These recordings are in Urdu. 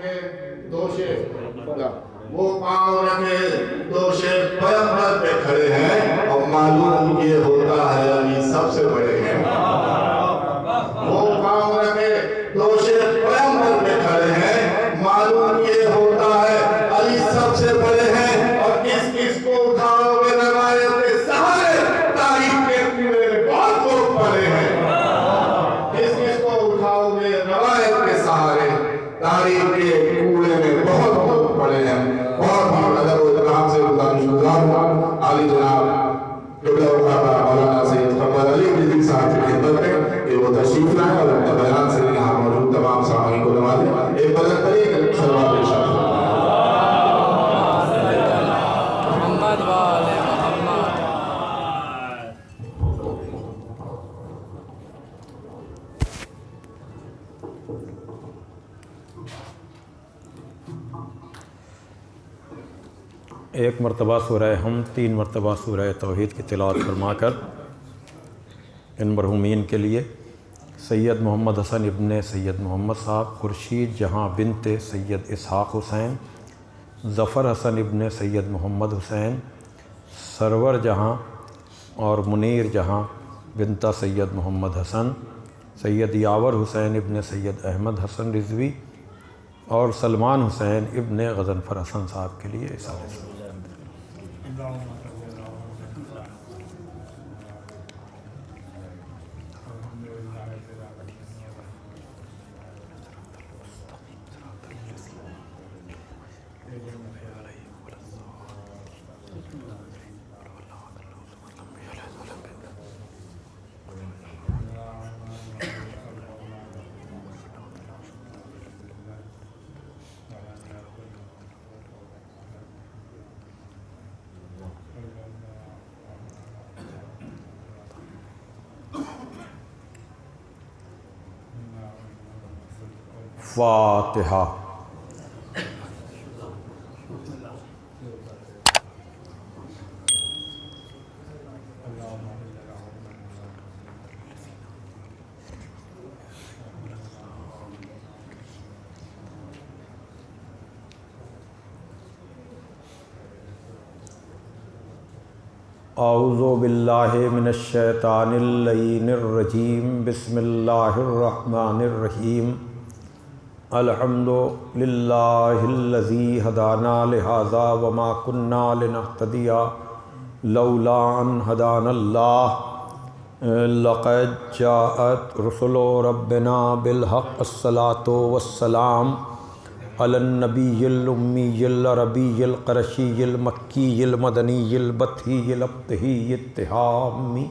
رکھے دوشے وہ پاؤں رکھے دوشے پیغمبر پہ کھڑے ہیں اور معلوم یہ ہوتا ہے علی سب سے بڑے ہیں وہ پاؤں رکھے دوشے پیغمبر پہ کھڑے ہیں معلوم یہ ہوتا ہے علی سب سے بڑے ہیں اور کس کس کو اٹھاؤ گے روایت کے سہارے تاریخ کے کنویں میں بہت لوگ پڑے ہیں کس کس کو اٹھاؤ گے روایت کے سہارے تاریخ کے کنویں میں بہت لوگ پڑے ہیں بہت ہی ادب و احترام سے گزارش ہوں عالی جناب قبلہ وقابہ مولانا سید قمر علی رضوی صاحب کی خدمت میں کہ وہ تشریف لائیں اور اپنے بیان سے یہاں موجود تمام سامعین کو نوازیں ایک بلند ترین صلوات پیش کریں محمد وآل محمد ایک مرتبہ سورہ حمد 3 مرتبہ سورہ توحید کی تلاوت فرما کر ان مرحومین کے لیے سید محمد حسن ابن سید محمد صاحب، خورشید جہاں بنت سید اسحاق حسین، ظفر حسن ابن سید محمد حسین، سرور جہاں اور منیر جہاں بنت سید محمد حسن، سید یاور حسین ابن سید احمد حسن رضوی اور سلمان حسین ابن غضنفر حسن صاحب کے لیے اِسارے سے فاتحہ۔ اعوذ باللہ من الشیطان اللعین الرجیم، بسم اللہ الرحمن الرحیم، الحمد للہ الذی ہدانا لہذا وما کننا لنہتدی لولا ان ہدانا اللہ، لقد جاءت رسل ربنا بالحق، الصلاۃ والسلام علی النبی الامی العربی القرشی المکی المدنی البطحی الابتہی التہامی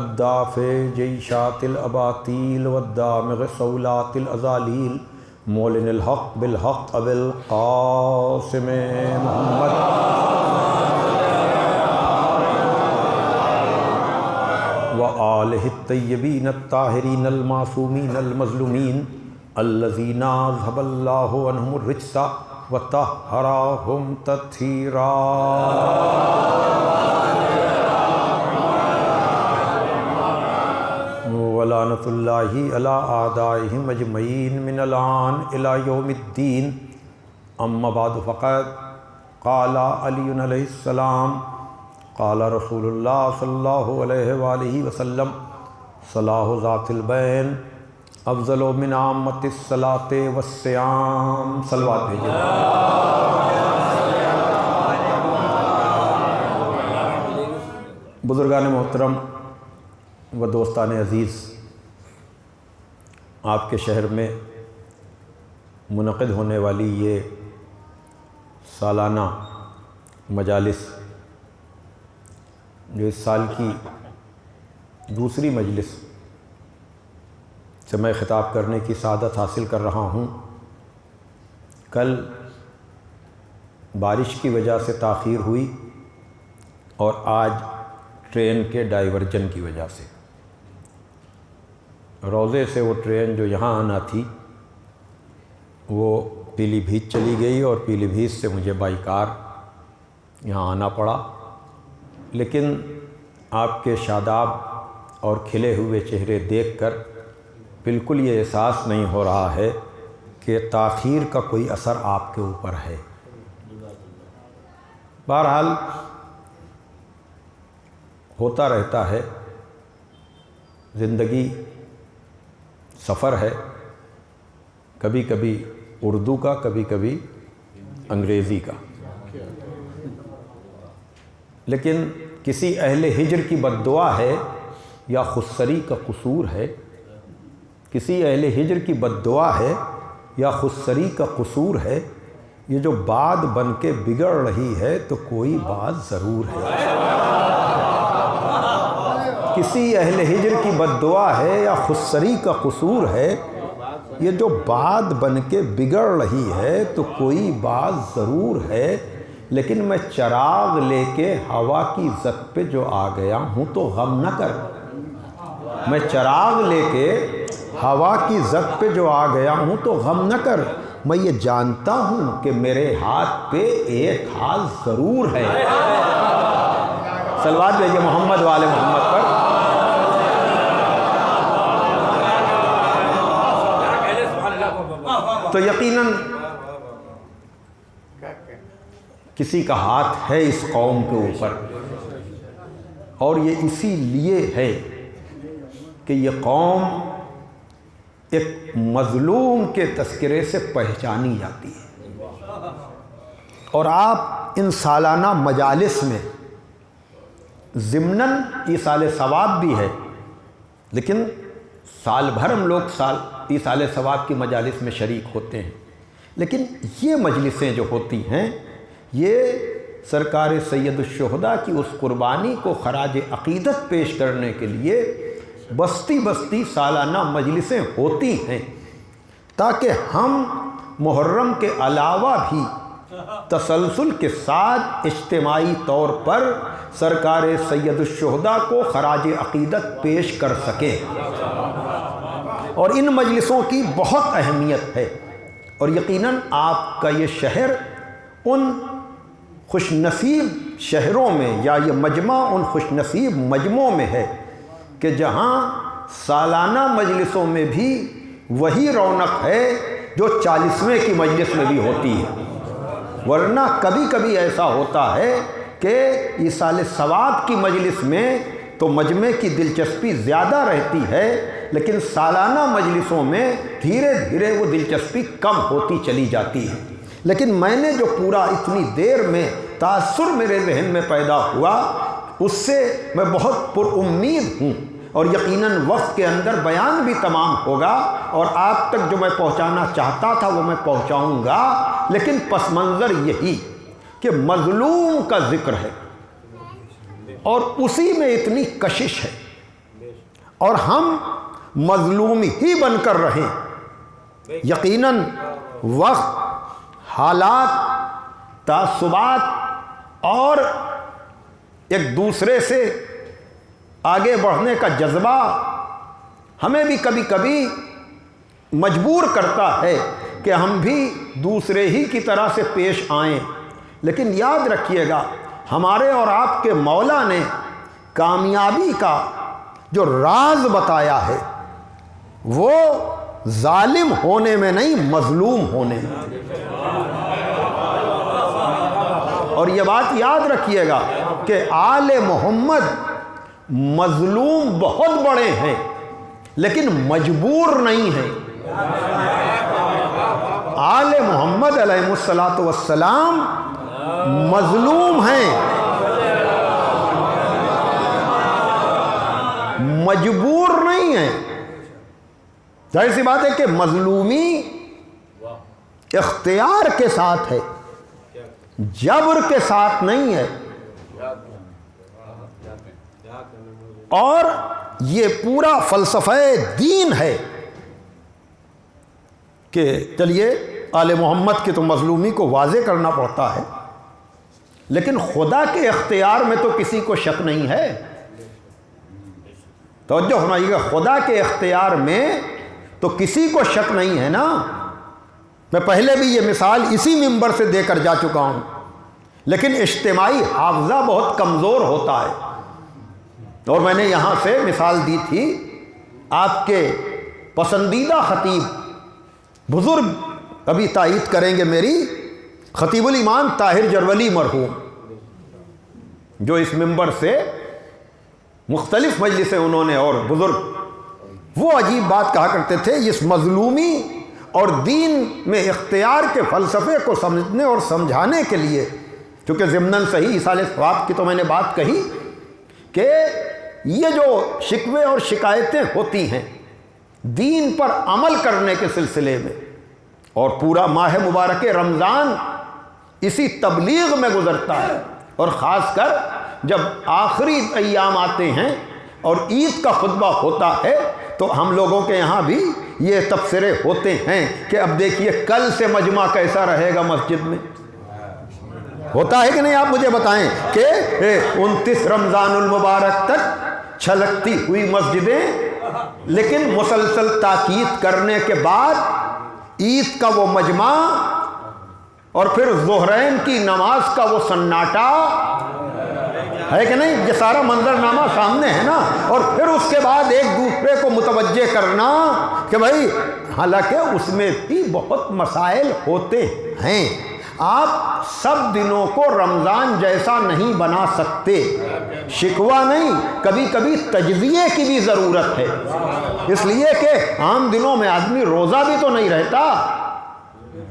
الدافع جیشات الاباطیل والدامغ صولات الازالیل، مولن الحق بالحق ابو القاسم محمد وآلہ الطیبین الطاہرین المعصومین المظلومین الذین اذھب اللہ عنہم الرجس وطہرہم تطہیرا۔ ولعنۃ اللہ علی اعدائہم اجمعین من الآن الی یوم الدین، اما بعد فقد قال علی علیہ السلام قال رسول اللہ صلی اللہ علیہ وآلہ وسلم، صلاح ذات البین افضل من عامۃ الصلاۃ والصیام۔ صلوات بھیجیے۔ بزرگان محترم و دوستان عزیز، آپ کے شہر میں منعقد ہونے والی یہ سالانہ مجالس، جو اس سال کی دوسری مجلس سے میں خطاب کرنے کی سعادت حاصل کر رہا ہوں، کل بارش کی وجہ سے تاخیر ہوئی اور آج ٹرین کے ڈائیورجن کی وجہ سے روضے سے وہ ٹرین جو یہاں آنا تھی وہ پیلی بھیت چلی گئی اور پیلی بھیت سے مجھے بائی کار یہاں آنا پڑا، لیکن آپ کے شاداب اور کھلے ہوئے چہرے دیکھ کر بالکل یہ احساس نہیں ہو رہا ہے کہ تاخیر کا کوئی اثر آپ کے اوپر ہے۔ بہرحال ہوتا رہتا ہے، زندگی سفر ہے، کبھی کبھی اردو کا، کبھی کبھی انگریزی کا، لیکن کسی اہل ہجر کی بد دعا ہے یا خودسری کا قصور ہے، کسی اہل ہجر کی بد دعا ہے یا خودسری کا قصور ہے، یہ جو بات بن کے بگڑ رہی ہے تو کوئی بات ضرور ہے۔ کسی اہل ہجر کی بد دعا ہے یا خودسری کا قصور ہے، یہ جو بات بن کے بگڑ رہی ہے تو کوئی بات ضرور ہے، لیکن میں چراغ لے کے ہوا کی زد پہ جو آ گیا ہوں تو غم نہ کر۔ میں چراغ لے کے ہوا کی زد پہ جو آ گیا ہوں تو غم نہ کر، میں یہ جانتا ہوں کہ میرے ہاتھ پہ ایک ہاتھ ضرور ہے۔ صلوات بھیجیے محمد والے محمد پر۔ تو یقیناً کسی کا ہاتھ ہے اس قوم کے اوپر، اور یہ اسی لیے ہے کہ یہ قوم ایک مظلوم کے تذکرے سے پہچانی جاتی ہے۔ اور آپ ان سالانہ مجالس میں ضمناً ایصال ثواب بھی ہے، لیکن سال بھر ہم لوگ ایصال ثواب کی مجالس میں شریک ہوتے ہیں، لیکن یہ مجلسیں جو ہوتی ہیں یہ سرکار سید الشہداء کی اس قربانی کو خراج عقیدت پیش کرنے کے لیے بستی بستی سالانہ مجلسیں ہوتی ہیں، تاکہ ہم محرم کے علاوہ بھی تسلسل کے ساتھ اجتماعی طور پر سرکار سید الشہداء کو خراج عقیدت پیش کر سکیں۔ اور ان مجلسوں کی بہت اہمیت ہے، اور یقیناً آپ کا یہ شہر ان خوش نصیب شہروں میں، یا یہ مجمع ان خوش نصیب مجمعوں میں ہے کہ جہاں سالانہ مجلسوں میں بھی وہی رونق ہے جو 40ویں کی مجلس میں بھی ہوتی ہے۔ ورنہ کبھی کبھی ایسا ہوتا ہے کہ ایصال ثواب کی مجلس میں تو مجمع کی دلچسپی زیادہ رہتی ہے، لیکن سالانہ مجلسوں میں دھیرے دھیرے وہ دلچسپی کم ہوتی چلی جاتی ہے۔ لیکن میں نے جو پورا اتنی دیر میں تاثر میرے ذہن میں پیدا ہوا، اس سے میں بہت پر امید ہوں، اور یقیناً وقت کے اندر بیان بھی تمام ہوگا، اور آپ تک جو میں پہنچانا چاہتا تھا وہ میں پہنچاؤں گا، لیکن پس منظر یہی کہ مظلوم کا ذکر ہے اور اسی میں اتنی کشش ہے، اور ہم مظلوم ہی بن کر رہیں۔ یقیناً وقت، حالات، تعصبات اور ایک دوسرے سے آگے بڑھنے کا جذبہ ہمیں بھی کبھی کبھی مجبور کرتا ہے کہ ہم بھی دوسرے ہی کی طرح سے پیش آئیں، لیکن یاد رکھیے گا ہمارے اور آپ کے مولا نے کامیابی کا جو راز بتایا ہے وہ ظالم ہونے میں نہیں، مظلوم ہونے میں۔ اور یہ بات یاد رکھیے گا کہ آل محمد مظلوم بہت بڑے ہیں لیکن مجبور نہیں ہیں۔ آل محمد علیہ الصلاۃ والسلام مظلوم ہیں، مجبور نہیں ہیں۔ ظاہر سی بات ہے کہ مظلومی اختیار کے ساتھ ہے، جبر کے ساتھ نہیں ہے، اور یہ پورا فلسفہ دین ہے کہ چلیے آل محمد کی تو مظلومی کو واضح کرنا پڑتا ہے، لیکن خدا کے اختیار میں تو کسی کو شک نہیں ہے۔ توجہ فرمائیے گا، خدا کے اختیار میں تو کسی کو شک نہیں ہے نا۔ میں پہلے بھی یہ مثال اسی منبر سے دے کر جا چکا ہوں، لیکن اجتماعی حافظہ بہت کمزور ہوتا ہے، اور میں نے یہاں سے مثال دی تھی آپ کے پسندیدہ خطیب بزرگ ابھی تائید کریں گے میری، خطیب الایمان طاہر جرولی مرحوم، جو اس منبر سے مختلف مجلسیں انہوں نے اور بزرگ، وہ عجیب بات کہا کرتے تھے، اس مظلومی اور دین میں اختیار کے فلسفے کو سمجھنے اور سمجھانے کے لیے، چونکہ ضمناً صحیح ایصال ثواب کی تو میں نے بات کہی کہ یہ جو شکوے اور شکایتیں ہوتی ہیں دین پر عمل کرنے کے سلسلے میں، اور پورا ماہ مبارک رمضان اسی تبلیغ میں گزرتا ہے، اور خاص کر جب آخری ایام آتے ہیں اور عید کا خطبہ ہوتا ہے تو ہم لوگوں کے یہاں بھی یہ تبصرے ہوتے ہیں کہ اب دیکھیے کل سے مجمع کیسا رہے گا مسجد میں، ہوتا ہے کہ نہیں؟ آپ مجھے بتائیں کہ 29 رمضان المبارک تک چھلکتی ہوئی مسجدیں، لیکن مسلسل تاکید کرنے کے بعد عید کا وہ مجمع اور پھر ظہرین کی نماز کا وہ سناٹا ہے کہ نہیں؟ یہ سارا منظرنامہ سامنے ہے نا، اور پھر اس کے بعد ایک دوسرے کو متوجہ کرنا کہ بھائی حالانکہ اس میں بھی بہت مسائل ہوتے ہیں، آپ سب دنوں کو رمضان جیسا نہیں بنا سکتے، شکوہ نہیں، کبھی کبھی تجزیے کی بھی ضرورت ہے، اس لیے کہ عام دنوں میں آدمی روزہ بھی تو نہیں رہتا،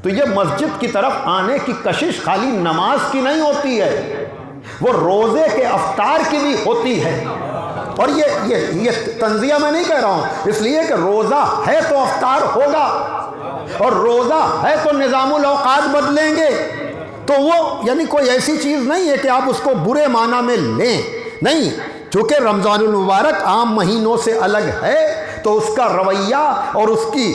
تو یہ مسجد کی طرف آنے کی کشش خالی نماز کی نہیں ہوتی ہے، وہ روزے کے افطار کی بھی ہوتی ہے، اور یہ تنزیہ میں نہیں کہہ رہا ہوں، اس لیے کہ روزہ ہے تو افطار ہوگا، اور روزہ ہے تو نظام الاوقات بدلیں گے، تو وہ یعنی کوئی ایسی چیز نہیں ہے کہ آپ اس کو برے معنی میں لیں، نہیں، چونکہ رمضان المبارک عام مہینوں سے الگ ہے تو اس کا رویہ اور اس کی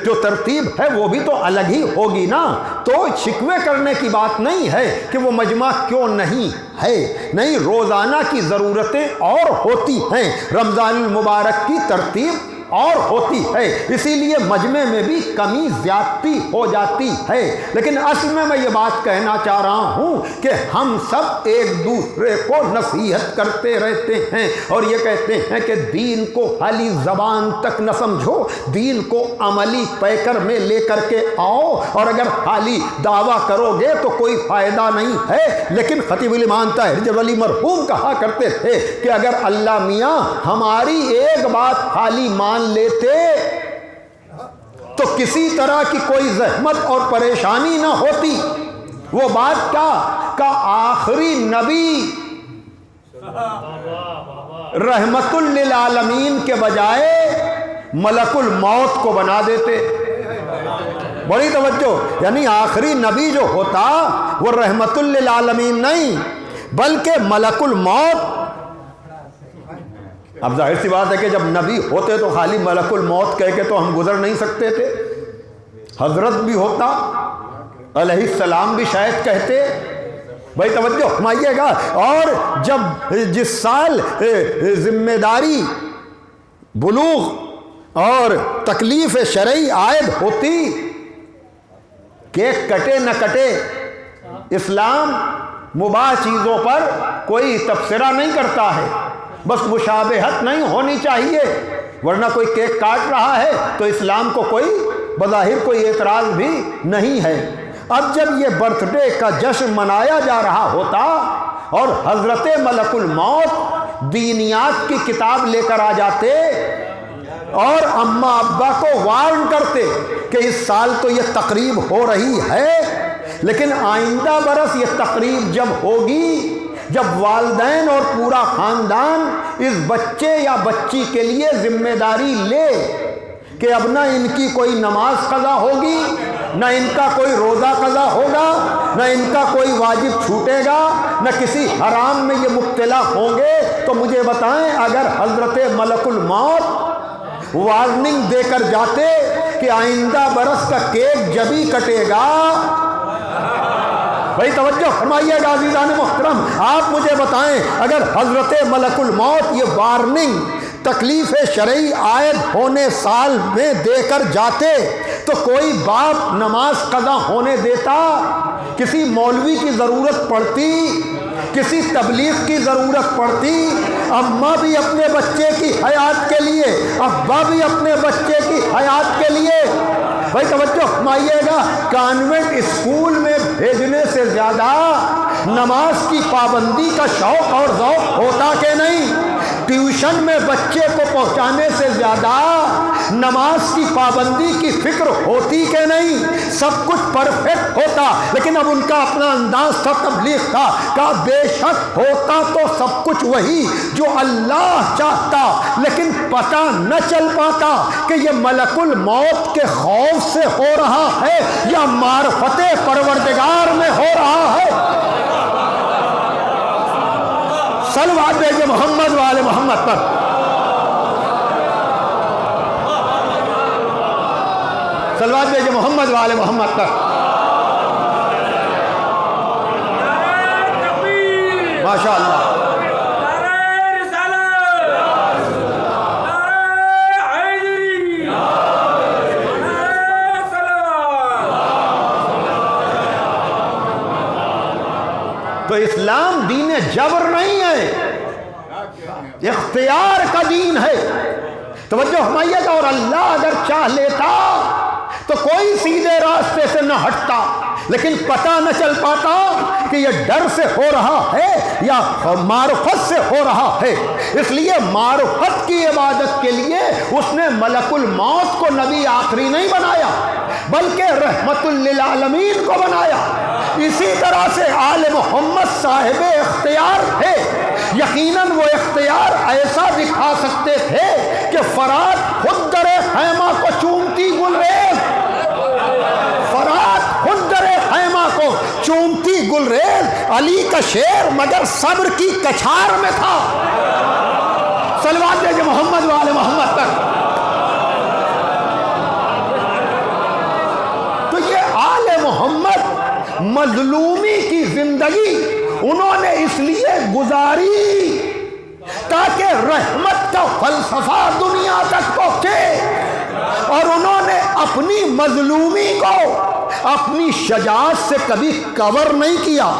جو ترتیب ہے وہ بھی تو الگ ہی ہوگی نا، تو شکوے کرنے کی بات نہیں ہے کہ وہ مجمع کیوں نہیں ہے، نہیں، روزانہ کی ضرورتیں اور ہوتی ہیں، رمضان المبارک کی ترتیب اور ہوتی ہے، اسی لیے مجمع میں بھی کمی زیادتی ہو جاتی ہے، لیکن اصل میں یہ بات کہنا چاہ رہا ہوں کہ ہم سب ایک دوسرے کو نصیحت کرتے رہتے ہیں اور یہ کہتے ہیں کہ دین کو خالی زبان تک نہ سمجھو، دین کو عملی پیکر میں لے کر کے آؤ، اور اگر خالی دعویٰ کرو گے تو کوئی فائدہ نہیں ہے، لیکن خطیب الایمان طاہر جرولی مرحوم کہا کرتے تھے کہ اگر اللہ میاں ہماری ایک بات خالی مان لیتے تو کسی طرح کی کوئی زحمت اور پریشانی نہ ہوتی، وہ بات کیا کہ آخری نبی رحمت للعالمین کے بجائے ملک الموت کو بنا دیتے، بڑی توجہ، یعنی آخری نبی جو ہوتا وہ رحمت للعالمین نہیں بلکہ ملک الموت۔ اب ظاہر سی بات ہے کہ جب نبی ہوتے تو خالی ملک الموت کہہ کے تو ہم گزر نہیں سکتے تھے، حضرت بھی ہوتا، علیہ السلام بھی شاید کہتے، بھائی توجہ فرمائیے گا، اور جب جس سال ذمہ داری بلوغ اور تکلیف شرعی عائد ہوتی، کیک کٹے نہ کٹے، اسلام مباح چیزوں پر کوئی تبصرہ نہیں کرتا ہے، بس مشابہت نہیں ہونی چاہیے، ورنہ کوئی کیک کاٹ رہا ہے تو اسلام کو کوئی بظاہر کوئی اعتراض بھی نہیں ہے۔ اب جب یہ برتھ ڈے کا جشن منایا جا رہا ہوتا اور حضرت ملک الموت دینیات کی کتاب لے کر آ جاتے اور اماں ابا کو وارن کرتے کہ اس سال تو یہ تقریب ہو رہی ہے، لیکن آئندہ برس یہ تقریب جب ہوگی جب والدین اور پورا خاندان اس بچے یا بچی کے لیے ذمہ داری لے کہ اب نہ ان کی کوئی نماز قضا ہوگی، نہ ان کا کوئی روزہ قضا ہوگا، نہ ان کا کوئی واجب چھوٹے گا، نہ کسی حرام میں یہ مبتلا ہوں گے، تو مجھے بتائیں اگر حضرت ملک الموت وارننگ دے کر جاتے کہ آئندہ برس کا کیک جبھی کٹے گا، بھائی توجہ فرمائیے گا عزیزان محترم، آپ مجھے بتائیں اگر حضرت ملک الموت یہ وارننگ تکلیف شرعی عائد ہونے سال میں دے کر جاتے تو کوئی باپ نماز قضا ہونے دیتا؟ کسی مولوی کی ضرورت پڑتی، کسی تبلیغ کی ضرورت پڑتی؟ اماں بھی اپنے بچے کی حیات کے لیے، ابا بھی اپنے بچے کی حیات کے لیے بھائی توجہ فرمائیے گا، کانوینٹ اسکول میں بھیجنے سے زیادہ نماز کی پابندی کا شوق اور ذوق ہوتا کہ نہیں؟ ٹیوشن میں بچے کو پہنچانے سے زیادہ نماز کی پابندی کی فکر ہوتی کہ نہیں؟ سب کچھ پرفیکٹ ہوتا، لیکن اب ان کا اپنا انداز تھا، تبلیغ تھا، کہا بے شک ہوتا تو سب کچھ وہی جو اللہ چاہتا، لیکن پتہ نہ چل پاتا کہ یہ ملک الموت کے خوف سے ہو رہا ہے یا معرفت پروردگار میں ہو رہا ہے۔ صلوات بھیجے محمد والے محمد پر۔ صلوات بھیجے محمد والے محمد پر۔ ماشاء اللہ۔ تو اسلام دین جبر نہیں ہے، اختیار کا دین ہے۔ توجہ فرمائیے گا، اور اللہ اگر چاہ لیتا تو کوئی سیدھے راستے سے نہ ہٹتا، لیکن پتہ نہ چل پاتا کہ یہ ڈر سے ہو رہا ہے یا معرفت سے ہو رہا ہے۔ اس لیے معرفت کی عبادت کے لیے اس نے ملک الموت کو نبی آخری نہیں بنایا، بلکہ رحمت للعالمین کو بنایا۔ اسی طرح سے آل محمد صاحب اختیار تھے، یقیناً وہ اختیار ایسا دکھا سکتے تھے کہ فرات خود در خیمہ کو چومتی گلریز، فرات خود در خیمہ کو چومتی گلریز، علی کا شیر مگر صبر کی کچھار میں تھا۔ صلوات دیجئے محمد والے محمد تک۔ تو یہ آل محمد مظلومی کی زندگی انہوں نے اس لیے گزاری تاکہ رحمت کا فلسفہ دنیا تک پہنچے، اور انہوں نے اپنی مظلومی کو اپنی شجاعت سے کبھی کور نہیں کیا۔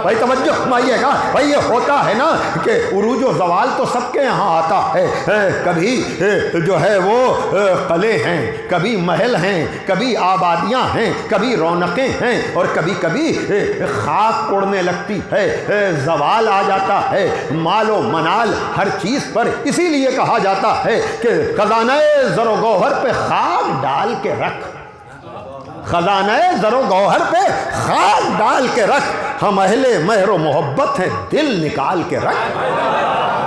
بھائی توجہ فرمائیے گا، بھائی یہ ہوتا ہے نا کہ عروج و زوال تو سب کے یہاں آتا ہے، کبھی جو ہے وہ قلعے ہیں، کبھی محل ہیں، کبھی آبادیاں ہیں، کبھی رونقیں ہیں، اور کبھی کبھی خاک اڑنے لگتی ہے، زوال آ جاتا ہے، مال و منال ہر چیز پر۔ اسی لیے کہا جاتا ہے کہ خزانہ زر و گوہر پہ خاک ڈال کے رکھ، خزانہ زر و گوہر پہ خاک ڈال کے رکھ، ہم اہل مہر و محبت ہیں دل نکال کے رکھ،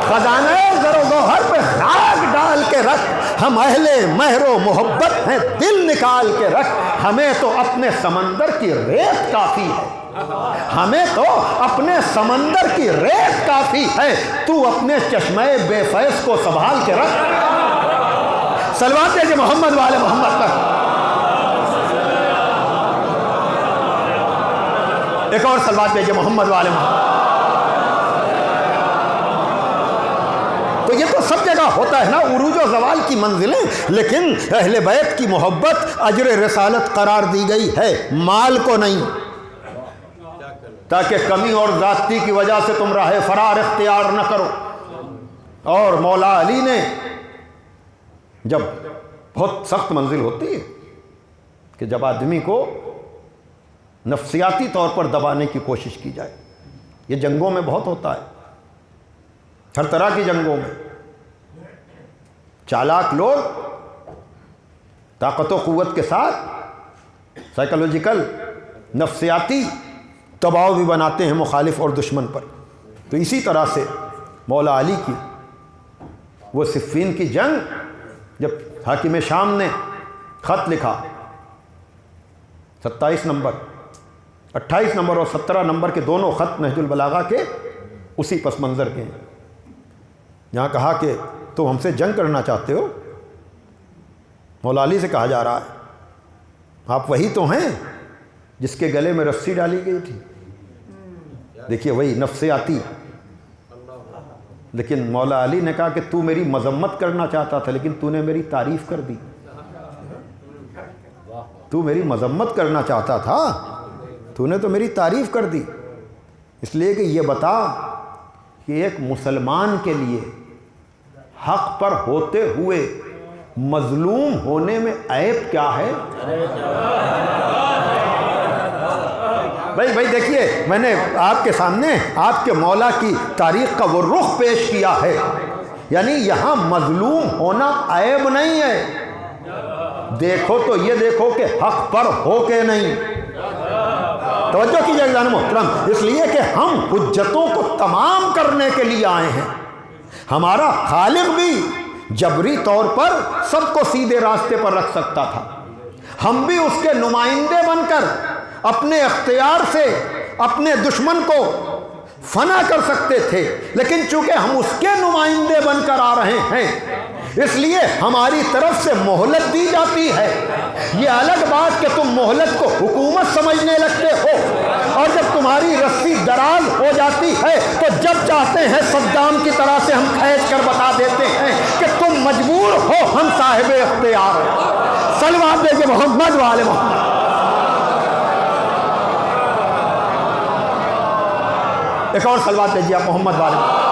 خزانہ زر و گوہر پہ خاک ڈال کے رکھ، ہم اہل مہر و محبت ہیں دل نکال کے رکھ، ہمیں تو اپنے سمندر کی ریت کافی ہے، ہمیں تو اپنے سمندر کی ریت کافی ہے، تو اپنے چشمہ بے فیض کو سنبھال کے رکھ۔ صلوات دیجئے محمد والے محمد پر۔ ایک اور صلوات بھیجے محمد والے محمد۔ تو یہ تو سب جگہ ہوتا ہے نا، عروج و زوال کی منزلیں، لیکن اہل بیت کی محبت اجر رسالت قرار دی گئی ہے، مال کو نہیں، تاکہ کمی اور ذاتی کی وجہ سے تم راہ فرار اختیار نہ کرو۔ اور مولا علی نے جب بہت سخت منزل ہوتی ہے کہ جب آدمی کو نفسیاتی طور پر دبانے کی کوشش کی جائے، یہ جنگوں میں بہت ہوتا ہے، ہر طرح کی جنگوں میں چالاک لوگ طاقت و قوت کے ساتھ سائیکولوجیکل نفسیاتی دباؤ بھی بناتے ہیں مخالف اور دشمن پر۔ تو اسی طرح سے مولا علی کی وہ صفین کی جنگ، جب حاکم شام نے خط لکھا 27 نمبر 28 نمبر اور 17 نمبر کے دونوں خط نہج البلاغہ کے اسی پس منظر کے ہیں، یہاں کہا کہ تم ہم سے جنگ کرنا چاہتے ہو، مولا علی سے کہا جا رہا ہے آپ وہی تو ہیں جس کے گلے میں رسی ڈالی گئی تھی۔ دیکھیے وہی نفسیاتی، لیکن مولا علی نے کہا کہ تو میری مذمت کرنا چاہتا تھا لیکن تو نے میری تعریف کر دی، تو میری مذمت کرنا چاہتا تھا تو نے تو میری تعریف کر دی۔ اس لیے کہ یہ بتا کہ ایک مسلمان کے لیے حق پر ہوتے ہوئے مظلوم ہونے میں عیب کیا ہے؟ بھائی دیکھیے، میں نے آپ کے سامنے آپ کے مولا کی تاریخ کا وہ رخ پیش کیا ہے، یعنی یہاں مظلوم ہونا عیب نہیں ہے۔ دیکھو تو یہ دیکھو کہ حق پر ہو کہ نہیں۔ توجہ کیجئے جان محترم، اس لیے کہ ہم حجتوں کو تمام کرنے کے لیے آئے ہیں۔ ہمارا خالق بھی جبری طور پر سب کو سیدھے راستے پر رکھ سکتا تھا، ہم بھی اس کے نمائندے بن کر اپنے اختیار سے اپنے دشمن کو فنا کر سکتے تھے، لیکن چونکہ ہم اس کے نمائندے بن کر آ رہے ہیں اس لیے ہماری طرف سے مہلت دی جاتی ہے۔ یہ الگ بات کہ تم مہلت کو حکومت سمجھنے لگتے ہو، اور جب تمہاری رسی دراز ہو جاتی ہے تو جب چاہتے ہیں صدام کی طرح سے ہم کھینچ کر بتا دیتے ہیں کہ تم مجبور ہو، ہم صاحب اختیار ہیں۔ صلوات دیجئے محمد والے محمد۔ ایک اور صلوات دیجئے آپ محمد والے محمد۔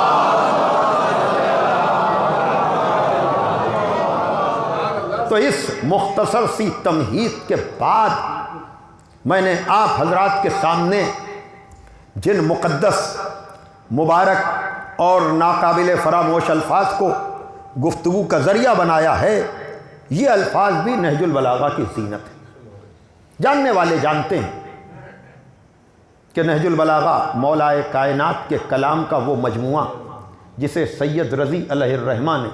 تو اس مختصر سی تمہید کے بعد میں نے آپ حضرات کے سامنے جن مقدس، مبارک اور ناقابل فراموش الفاظ کو گفتگو کا ذریعہ بنایا ہے، یہ الفاظ بھی نہج البلاغہ کی زینت ہے۔ جاننے والے جانتے ہیں کہ نہج البلاغہ مولا کائنات کے کلام کا وہ مجموعہ جسے سید رضی علیہ الرحمہ نے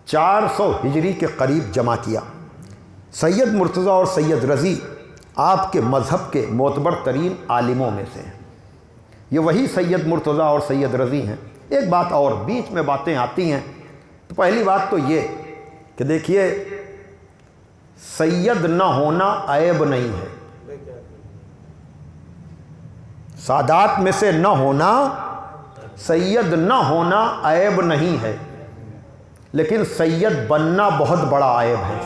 400 ہجری کے قریب جمع کیا۔ سید مرتضیٰ اور سید رضی آپ کے مذہب کے معتبر ترین عالموں میں سے ہیں۔ یہ وہی سید مرتضیٰ اور سید رضی ہیں۔ ایک بات اور، بیچ میں باتیں آتی ہیں، تو پہلی بات تو یہ کہ دیکھیے، سید نہ ہونا عیب نہیں ہے، سادات میں سے نہ ہونا، سید نہ ہونا عیب نہیں ہے، لیکن سید بننا بہت بڑا عیب ہے۔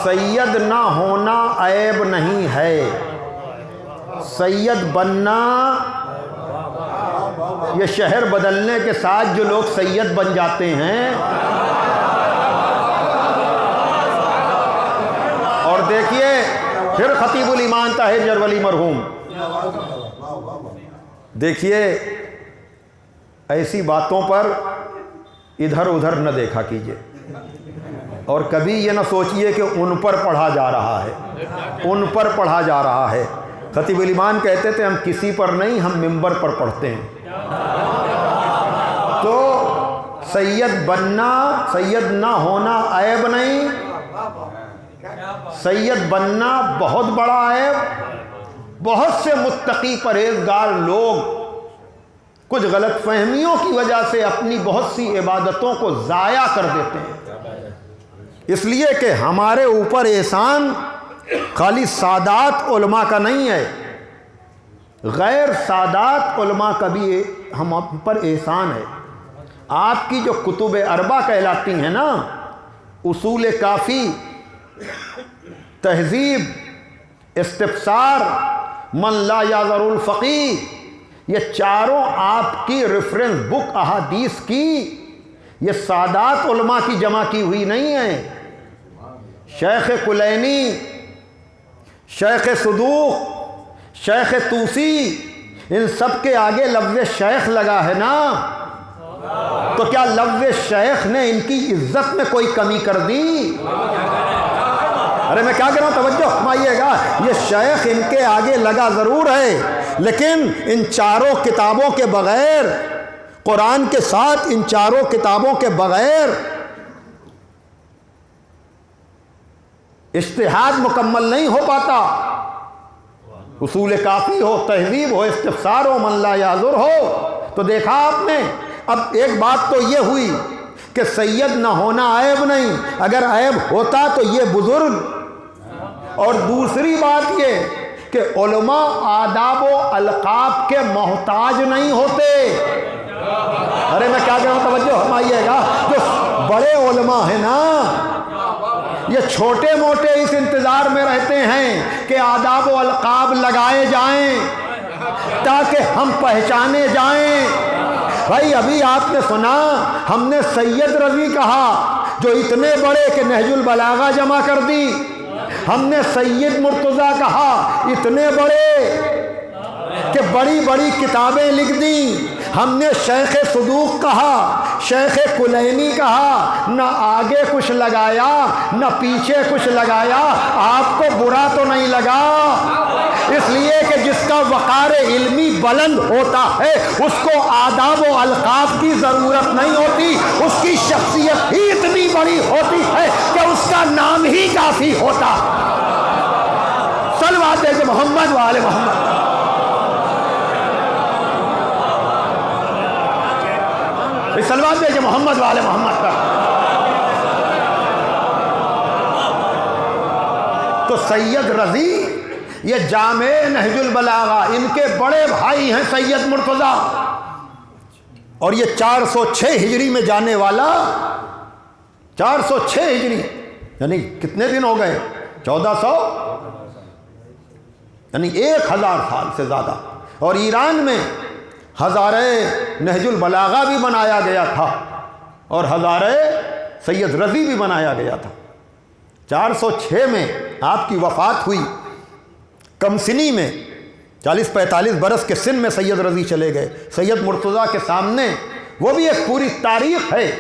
سید نہ ہونا عیب نہیں ہے، سید بننا، یہ شہر بدلنے کے ساتھ جو لوگ سید بن جاتے ہیں، اور دیکھیے پھر خطیب الایمان طاہر جرولی مرحوم، دیکھیے ایسی باتوں پر ادھر ادھر نہ دیکھا کیجئے، اور کبھی یہ نہ سوچئے کہ ان پر پڑھا جا رہا ہے، ان پر پڑھا جا رہا ہے۔ خطیب الایمان کہتے تھے ہم کسی پر نہیں، ہم ممبر پر پڑھتے ہیں۔ تو سید بننا، سید نہ ہونا عیب نہیں، سید بننا بہت بڑا عیب۔ بہت سے متقی پرہیزگار لوگ کچھ غلط فہمیوں کی وجہ سے اپنی بہت سی عبادتوں کو ضائع کر دیتے ہیں، اس لیے کہ ہمارے اوپر احسان خالی سادات علماء کا نہیں ہے، غیر سادات علماء کا بھی ہم پر احسان ہے۔ آپ کی جو کتب اربع کہلاتی ہیں نا، اصول کافی، تہذیب، استفسار، من لا یعذر الفقیہ، یہ چاروں آپ کی ریفرنس بک احادیث کی، یہ سادات علماء کی جمع کی ہوئی نہیں ہے۔ شیخ کلینی، شیخ صدوق، شیخ توسی، ان سب کے آگے لفظ شیخ لگا ہے نا، تو کیا لفظ شیخ نے ان کی عزت میں کوئی کمی کر دی؟ ارے میں کیا کہہ رہا ہوں، توجہ فرمائیے گا، یہ شیخ ان کے آگے لگا ضرور ہے، لیکن ان چاروں کتابوں کے بغیر، قرآن کے ساتھ ان چاروں کتابوں کے بغیر اجتہاد مکمل نہیں ہو پاتا۔ اصول کافی ہو، تہذیب ہو، استفسار ہو، من لا یعذر ہو، تو دیکھا آپ نے۔ اب ایک بات تو یہ ہوئی کہ سید نہ ہونا عیب نہیں، اگر عیب ہوتا تو یہ بزرگ، اور دوسری بات یہ کہ علماء آداب و القاب کے محتاج نہیں ہوتے۔ ارے میں کیا کہہ رہا ہوں، توجہ فرمائیے گا، جو بڑے علماء ہیں نا، یہ چھوٹے موٹے اس انتظار میں رہتے ہیں کہ آداب و القاب لگائے جائیں تاکہ ہم پہچانے جائیں، بھائی ابھی آپ نے سنا ہم نے سید رضی کہا جو اتنے بڑے کہ نہج البلاغہ جمع کر دی، ہم نے سید مرتضیٰ کہا اتنے بڑے کہ بڑی بڑی کتابیں لکھ دیں، ہم نے شیخ صدوق کہا، شیخ کلینی کہا، نہ آگے کچھ لگایا نہ پیچھے کچھ لگایا، آپ کو برا تو نہیں لگا؟ اس لیے کہ جس کا وقار علمی بلند ہوتا ہے اس کو آداب و القاب کی ضرورت نہیں ہوتی، اس کی شخصیت ہی اتنی بڑی ہوتی ہے کہ اس کا نام ہی کافی ہوتا۔ صلوات دے محمد وآل محمد۔ صلوات دے محمد وآل محمد پر۔ تو سید رضی یہ جامع نہج البلاغہ ان کے بڑے بھائی ہیں سید مرتضیٰ، اور یہ 406 ہجری میں جانے والا، 406 ہجری یعنی کتنے دن ہو گئے؟ 1400 یعنی 1000 سال سے زیادہ۔ اور ایران میں ہزارہ نہج البلاغہ بھی بنایا گیا تھا اور ہزارہ سید رضی بھی بنایا گیا تھا۔ 406 میں آپ کی وفات ہوئی، کم سنی میں 40-45 برس کے سن میں سید رضی چلے گئے۔ سید مرتضیٰ کے سامنے وہ بھی ایک پوری تاریخ ہے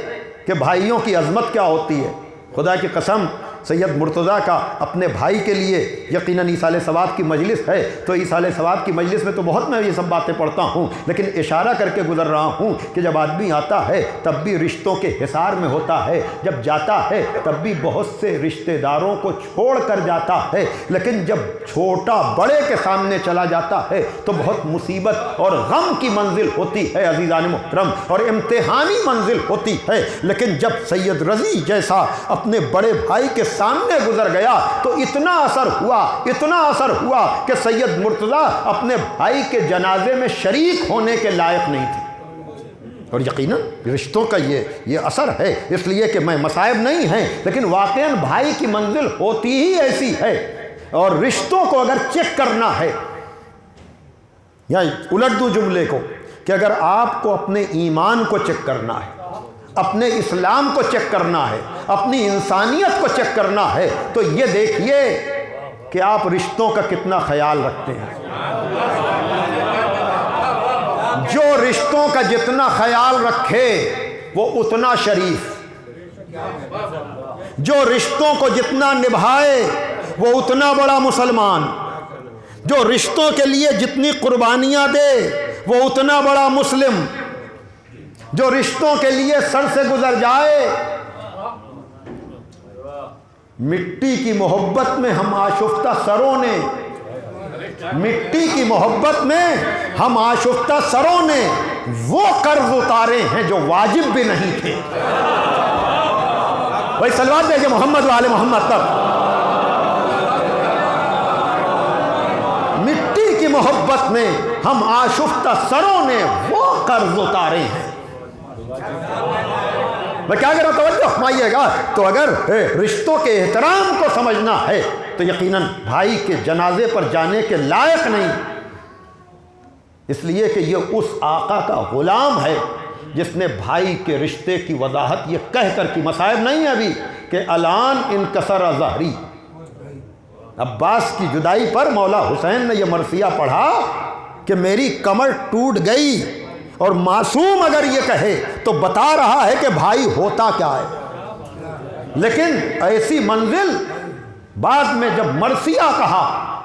کہ بھائیوں کی عظمت کیا ہوتی ہے۔ خدا کی قسم سید مرتضیٰ کا اپنے بھائی کے لیے یقیناً ایصال ثواب کی مجلس ہے، تو ایصال ثواب کی مجلس میں تو بہت میں یہ سب باتیں پڑھتا ہوں، لیکن اشارہ کر کے گزر رہا ہوں کہ جب آدمی آتا ہے تب بھی رشتوں کے حصار میں ہوتا ہے، جب جاتا ہے تب بھی بہت سے رشتہ داروں کو چھوڑ کر جاتا ہے، لیکن جب چھوٹا بڑے کے سامنے چلا جاتا ہے تو بہت مصیبت اور غم کی منزل ہوتی ہے عزیزان محترم، اور امتحانی منزل ہوتی ہے۔ لیکن جب سید رضی جیسا اپنے بڑے بھائی کے سامنے گزر گیا تو اتنا اثر ہوا کہ سید مرتضیٰ اپنے بھائی کے جنازے میں شریک ہونے کے لائق نہیں تھے۔ اور یقیناً رشتوں کا یہ اثر ہے، اس لیے کہ میں مصائب نہیں ہیں، لیکن واقعاً بھائی کی منزل ہوتی ہی ایسی ہے۔ اور رشتوں کو اگر چیک کرنا ہے، یا الٹ دوں جملے کو کہ اگر آپ کو اپنے ایمان کو چیک کرنا ہے، اپنے اسلام کو چیک کرنا ہے، اپنی انسانیت کو چیک کرنا ہے، تو یہ دیکھیے کہ آپ رشتوں کا کتنا خیال رکھتے ہیں۔ جو رشتوں کا جتنا خیال رکھے وہ اتنا شریف، جو رشتوں کو جتنا نبھائے وہ اتنا بڑا مسلمان، جو رشتوں کے لیے جتنی قربانیاں دے وہ اتنا بڑا مسلم، جو رشتوں کے لیے سر سے گزر جائے۔ مٹی کی محبت میں ہم آشفتہ سروں نے، مٹی کی محبت میں ہم آشفتہ سروں نے وہ قرض اتارے ہیں جو واجب بھی نہیں تھے۔ بھائی صلوات دے محمد وآل محمد پر۔ مٹی کی محبت میں ہم آشفتہ سروں نے وہ قرض اتارے ہیں۔ میں کیا کہہ رہا ہوں، توجہ فرمائیے گا۔ تو اگر رشتوں کے احترام کو سمجھنا ہے تو یقیناً بھائی کے جنازے پر جانے کے لائق نہیں، اس لیے کہ یہ اس آقا کا غلام ہے جس نے بھائی کے رشتے کی وضاحت یہ کہہ کر کی، مصائب نہیں ہے ابھی، کہ الان انکسر ظہری۔ عباس کی جدائی پر مولا حسین نے یہ مرثیہ پڑھا کہ میری کمر ٹوٹ گئی، اور معصوم اگر یہ کہے تو بتا رہا ہے کہ بھائی ہوتا کیا ہے۔ لیکن ایسی منزل بعد میں جب مرثیہ کہا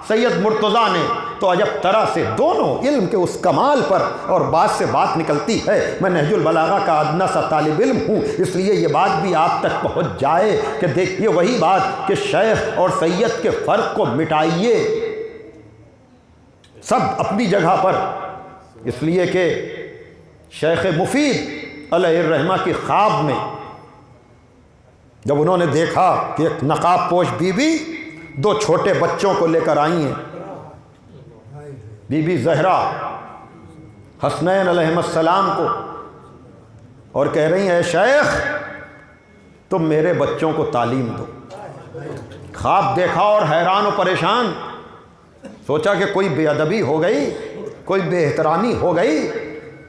سید مرتضیٰ نے تو عجب طرح سے دونوں علم کے اس کمال پر، اور بات سے بات نکلتی ہے۔ میں نہج البلاغہ کا ادنا سا طالب علم ہوں، اس لیے یہ بات بھی آپ تک پہنچ جائے کہ دیکھیے وہی بات کہ شیخ اور سید کے فرق کو مٹائیے، سب اپنی جگہ پر، اس لیے کہ شیخ مفید علیہ الرحمہ کی خواب میں جب انہوں نے دیکھا کہ ایک نقاب پوش بی بی 2 چھوٹے بچوں کو لے کر آئی ہیں، بی بی زہرا حسنین علیہ السلام کو، اور کہہ رہی ہیں اے شیخ تم میرے بچوں کو تعلیم دو۔ خواب دیکھا اور حیران و پریشان، سوچا کہ کوئی بے ادبی ہو گئی، کوئی بے احترامی ہو گئی،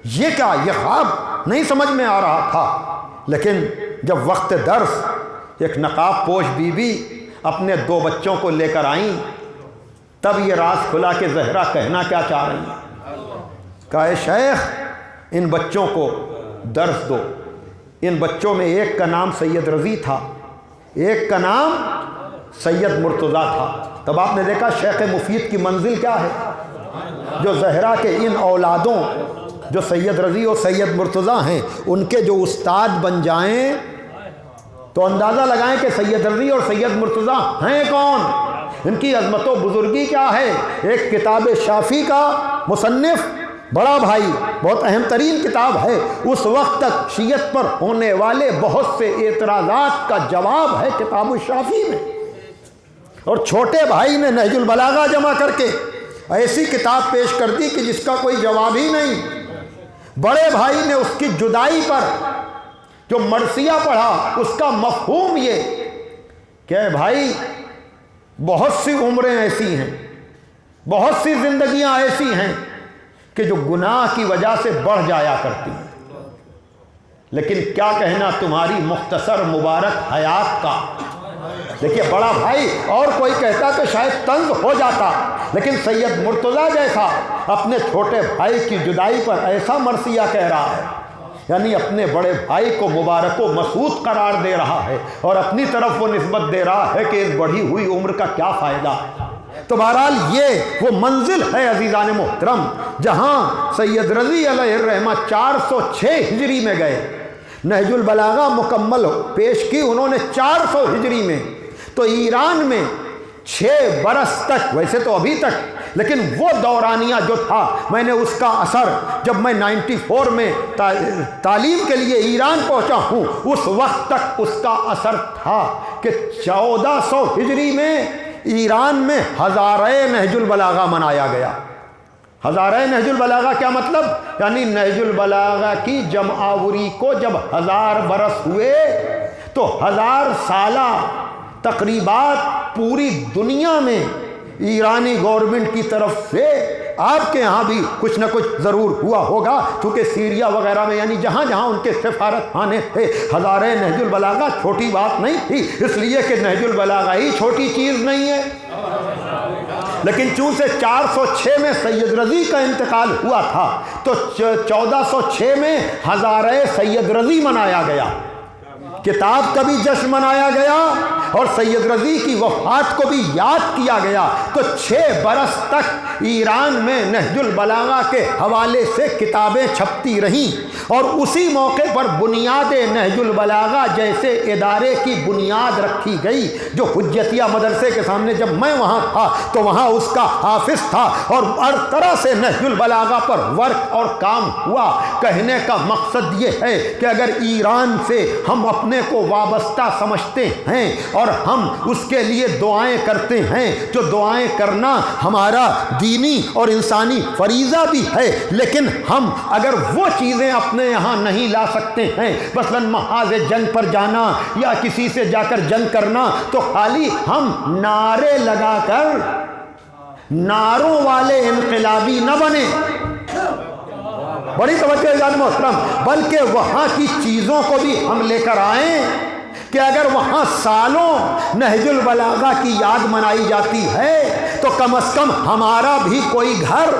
یہ کیا، یہ خواب نہیں سمجھ میں آ رہا تھا۔ لیکن جب وقت درس ایک نقاب پوش بی بی اپنے 2 بچوں کو لے کر آئیں، تب یہ راز کھلا کہ زہرا کہنا کیا چاہ رہی ہیں۔ کہا اے شیخ ان بچوں کو درس دو۔ ان بچوں میں ایک کا نام سید رضی تھا، ایک کا نام سید مرتضیٰ تھا۔ تب آپ نے دیکھا شیخ مفید کی منزل کیا ہے، جو زہرا کے ان اولادوں جو سید رضی اور سید مرتضیٰ ہیں ان کے جو استاد بن جائیں تو اندازہ لگائیں کہ سید رضی اور سید مرتضیٰ ہیں کون، ان کی عظمت و بزرگی کیا ہے۔ ایک کتاب شافی کا مصنف بڑا بھائی، بہت اہم ترین کتاب ہے، اس وقت تک شیعت پر ہونے والے بہت سے اعتراضات کا جواب ہے کتاب الشافی میں۔ اور چھوٹے بھائی نے نہج البلاغہ جمع کر کے ایسی کتاب پیش کر دی کہ جس کا کوئی جواب ہی نہیں۔ بڑے بھائی نے اس کی جدائی پر جو مرثیہ پڑھا، اس کا مفہوم یہ کہ بھائی بہت سی عمریں ایسی ہیں، بہت سی زندگیاں ایسی ہیں کہ جو گناہ کی وجہ سے بڑھ جایا کرتی ہیں، لیکن کیا کہنا تمہاری مختصر مبارک حیات کا۔ دیکھیے بڑا بھائی اور کوئی کہتا تو شاید طنز ہو جاتا، لیکن سید مرتضیٰ جیسا اپنے چھوٹے بھائی کی جدائی پر ایسا مرثیہ کہہ رہا ہے، یعنی اپنے بڑے بھائی کو مبارک و مسعود قرار دے رہا ہے اور اپنی طرف وہ نسبت دے رہا ہے کہ اس بڑھی ہوئی عمر کا کیا فائدہ ہے۔ تو بہرحال یہ وہ منزل ہے عزیزان محترم جہاں سید رضی علیہ الرحمہ 406 ہجری میں گئے، نہج البلاغہ مکمل پیش کی انہوں نے 400 ہجری میں۔ تو ایران میں 6 برس تک، ویسے تو ابھی تک، لیکن وہ دورانیہ جو تھا میں نے اس کا اثر جب میں 94 میں تعلیم کے لیے ایران پہنچا ہوں اس وقت تک اس کا اثر تھا کہ 1400 ہجری میں ایران میں ہزارہ نہج البلاغہ منایا گیا۔ ہزارہ نہج البلاغہ کیا مطلب؟ یعنی نہج البلاغہ کی جمع آوری کو جب 1000 برس ہوئے تو 1000 سالہ تقریبات پوری دنیا میں ایرانی گورنمنٹ کی طرف سے، آپ کے ہاں بھی کچھ نہ کچھ ضرور ہوا ہوگا چونکہ سیریا وغیرہ میں یعنی جہاں جہاں ان کے سفارت خانے تھے، ہزارہ نہج البلاغہ چھوٹی بات نہیں تھی، اس لیے کہ نہج البلاغہ ہی چھوٹی چیز نہیں ہے۔ لیکن چونکہ 406 میں سید رضی کا انتقال ہوا تھا تو 1406 میں ہزارہ سید رضی منایا گیا، کتاب کا بھی جشن منایا گیا اور سید رضی کی وفات کو بھی یاد کیا گیا۔ تو 6 برس تک ایران میں نہج البلاغہ کے حوالے سے کتابیں چھپتی رہیں اور اسی موقع پر بنیاد نہج البلاغہ جیسے ادارے کی بنیاد رکھی گئی، جو حجتیہ مدرسے کے سامنے جب میں وہاں تھا تو وہاں اس کا حافظ تھا اور ہر طرح سے نہج البلاغہ پر ورک اور کام ہوا۔ کہنے کا مقصد یہ ہے کہ اگر ایران سے ہم اپنے کو وابستہ سمجھتے ہیں اور ہم اس کے لیے دعائیں کرتے ہیں، جو دعائیں کرنا ہمارا دینی اور انسانی فریضہ بھی ہے، لیکن ہم اگر وہ چیزیں اپنے یہاں نہیں لا سکتے ہیں، مثلاً محاذ جنگ پر جانا یا کسی سے جا کر جنگ کرنا، تو خالی ہم نعرے لگا کر نعروں والے انقلابی نہ بنے، بڑی توجہ ہے محترم، بلکہ وہاں کی چیزوں کو بھی ہم لے کر آئیں کہ اگر وہاں سالوں نہج البلاغہ کی یاد منائی جاتی ہے تو کم از کم ہمارا بھی کوئی گھر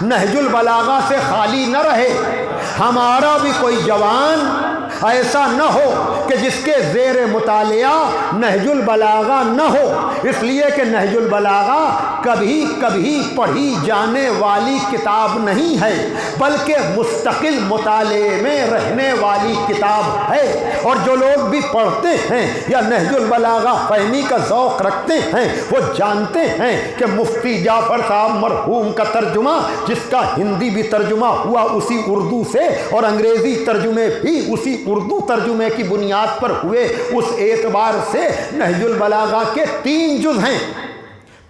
نہج البلاغہ سے خالی نہ رہے، ہمارا بھی کوئی جوان ایسا نہ ہو کہ جس کے زیر مطالعہ نہج البلاغہ نہ ہو، اس لیے کہ نہج البلاغہ کبھی کبھی پڑھی جانے والی کتاب نہیں ہے بلکہ مستقل مطالعے میں رہنے والی کتاب ہے۔ اور جو لوگ بھی پڑھتے ہیں یا نہج البلاغہ فہمی کا ذوق رکھتے ہیں وہ جانتے ہیں کہ مفتی جعفر صاحب مرحوم کا ترجمہ، جس کا ہندی بھی ترجمہ ہوا اسی اردو سے اور انگریزی ترجمے بھی اسی اردو ترجمے کی بنیاد پر ہوئے، اس اعتبار سے نہج البلاغہ کے 3 جز ہیں۔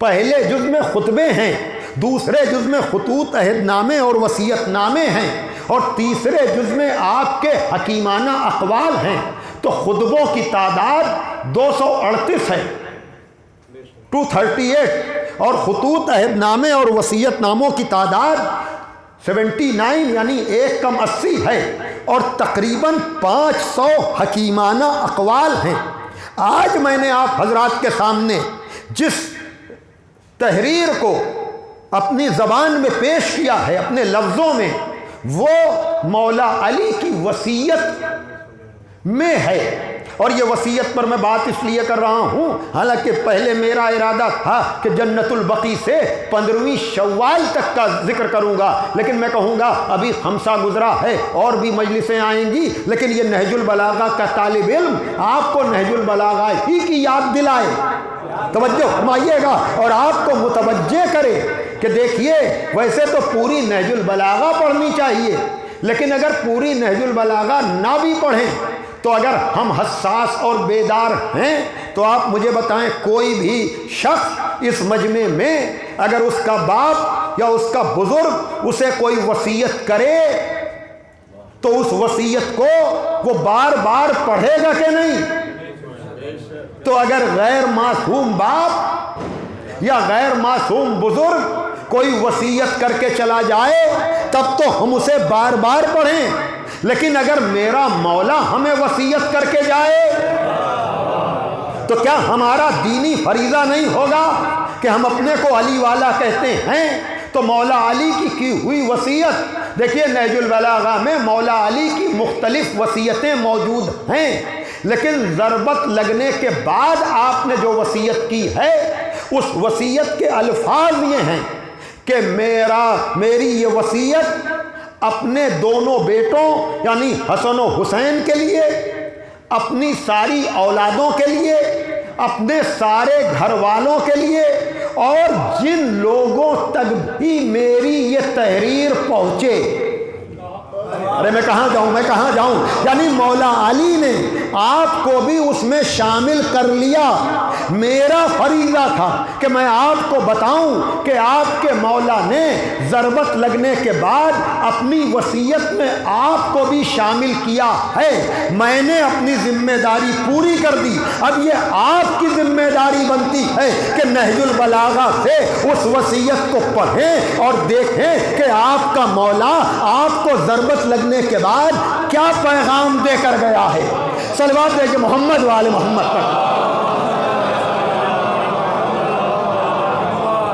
پہلے جز میں خطبے ہیں، دوسرے جز میں خطوط عہد نامے اور وصیت نامے ہیں، اور تیسرے جز میں آپ کے حکیمانہ اقوال ہیں۔ تو خطبوں کی تعداد 238 ہے، 238، اور خطوط عہد نامے اور وصیت ناموں کی تعداد 79 یعنی 1 کم 80 ہے، اور تقریباً 500 حکیمانہ اقوال ہیں۔ آج میں نے آپ حضرات کے سامنے جس تحریر کو اپنی زبان میں پیش کیا ہے اپنے لفظوں میں، وہ مولا علی کی وصیت میں ہے، اور یہ وصیت پر میں بات اس لیے کر رہا ہوں، حالانکہ پہلے میرا ارادہ تھا کہ جنت البقیع سے 15ویں شوال تک کا ذکر کروں گا، لیکن میں کہوں گا ابھی خمسہ گزرا ہے، اور بھی مجلسیں آئیں گی، لیکن یہ نہج البلاغہ کا طالب علم آپ کو نہج البلاغہ ہی کی یاد دلائے، توجہ فرمائیے گا، اور آپ کو متوجہ کرے کہ دیکھیے ویسے تو پوری نہج البلاغہ پڑھنی چاہیے، لیکن اگر پوری نہج البلاغہ نہ بھی پڑھیں تو اگر ہم حساس اور بیدار ہیں تو آپ مجھے بتائیں، کوئی بھی شخص اس مجمع میں اگر اس کا باپ یا اس کا بزرگ اسے کوئی وصیت کرے تو اس وصیت کو وہ بار بار پڑھے گا کہ نہیں؟ تو اگر غیر معصوم باپ یا غیر معصوم بزرگ کوئی وصیت کر کے چلا جائے تب تو ہم اسے بار بار پڑھیں، لیکن اگر میرا مولا ہمیں وصیت کر کے جائے تو کیا ہمارا دینی فریضہ نہیں ہوگا کہ ہم اپنے کو علی والا کہتے ہیں؟ تو مولا علی کی ہوئی وصیت دیکھیے، نہج البلاغہ میں مولا علی کی مختلف وصیتیں موجود ہیں، لیکن ضربت لگنے کے بعد آپ نے جو وصیت کی ہے اس وصیت کے الفاظ یہ ہیں کہ میری یہ وصیت اپنے دونوں بیٹوں یعنی حسن و حسین کے لیے، اپنی ساری اولادوں کے لیے، اپنے سارے گھر والوں کے لیے، اور جن لوگوں تک بھی میری یہ تحریر پہنچے۔ ارے میں کہاں جاؤں؟ یعنی مولا علی نے آپ کو بھی اس میں شامل کر لیا۔ میرا فریضہ تھا کہ میں آپ کو بتاؤں کہ آپ کے مولا نے ضربت لگنے کے بعد اپنی وصیت میں آپ کو بھی شامل کیا ہے۔ میں نے اپنی ذمہ داری پوری کر دی، اب یہ آپ کی ذمہ داری بنتی ہے کہ نہج البلاغہ سے اس وصیت کو پڑھیں اور دیکھیں کہ آپ کا مولا آپ کو ضربت لگنے کے بعد کیا پیغام دے کر گیا ہے۔ صلوات دے محمد والے محمد پر۔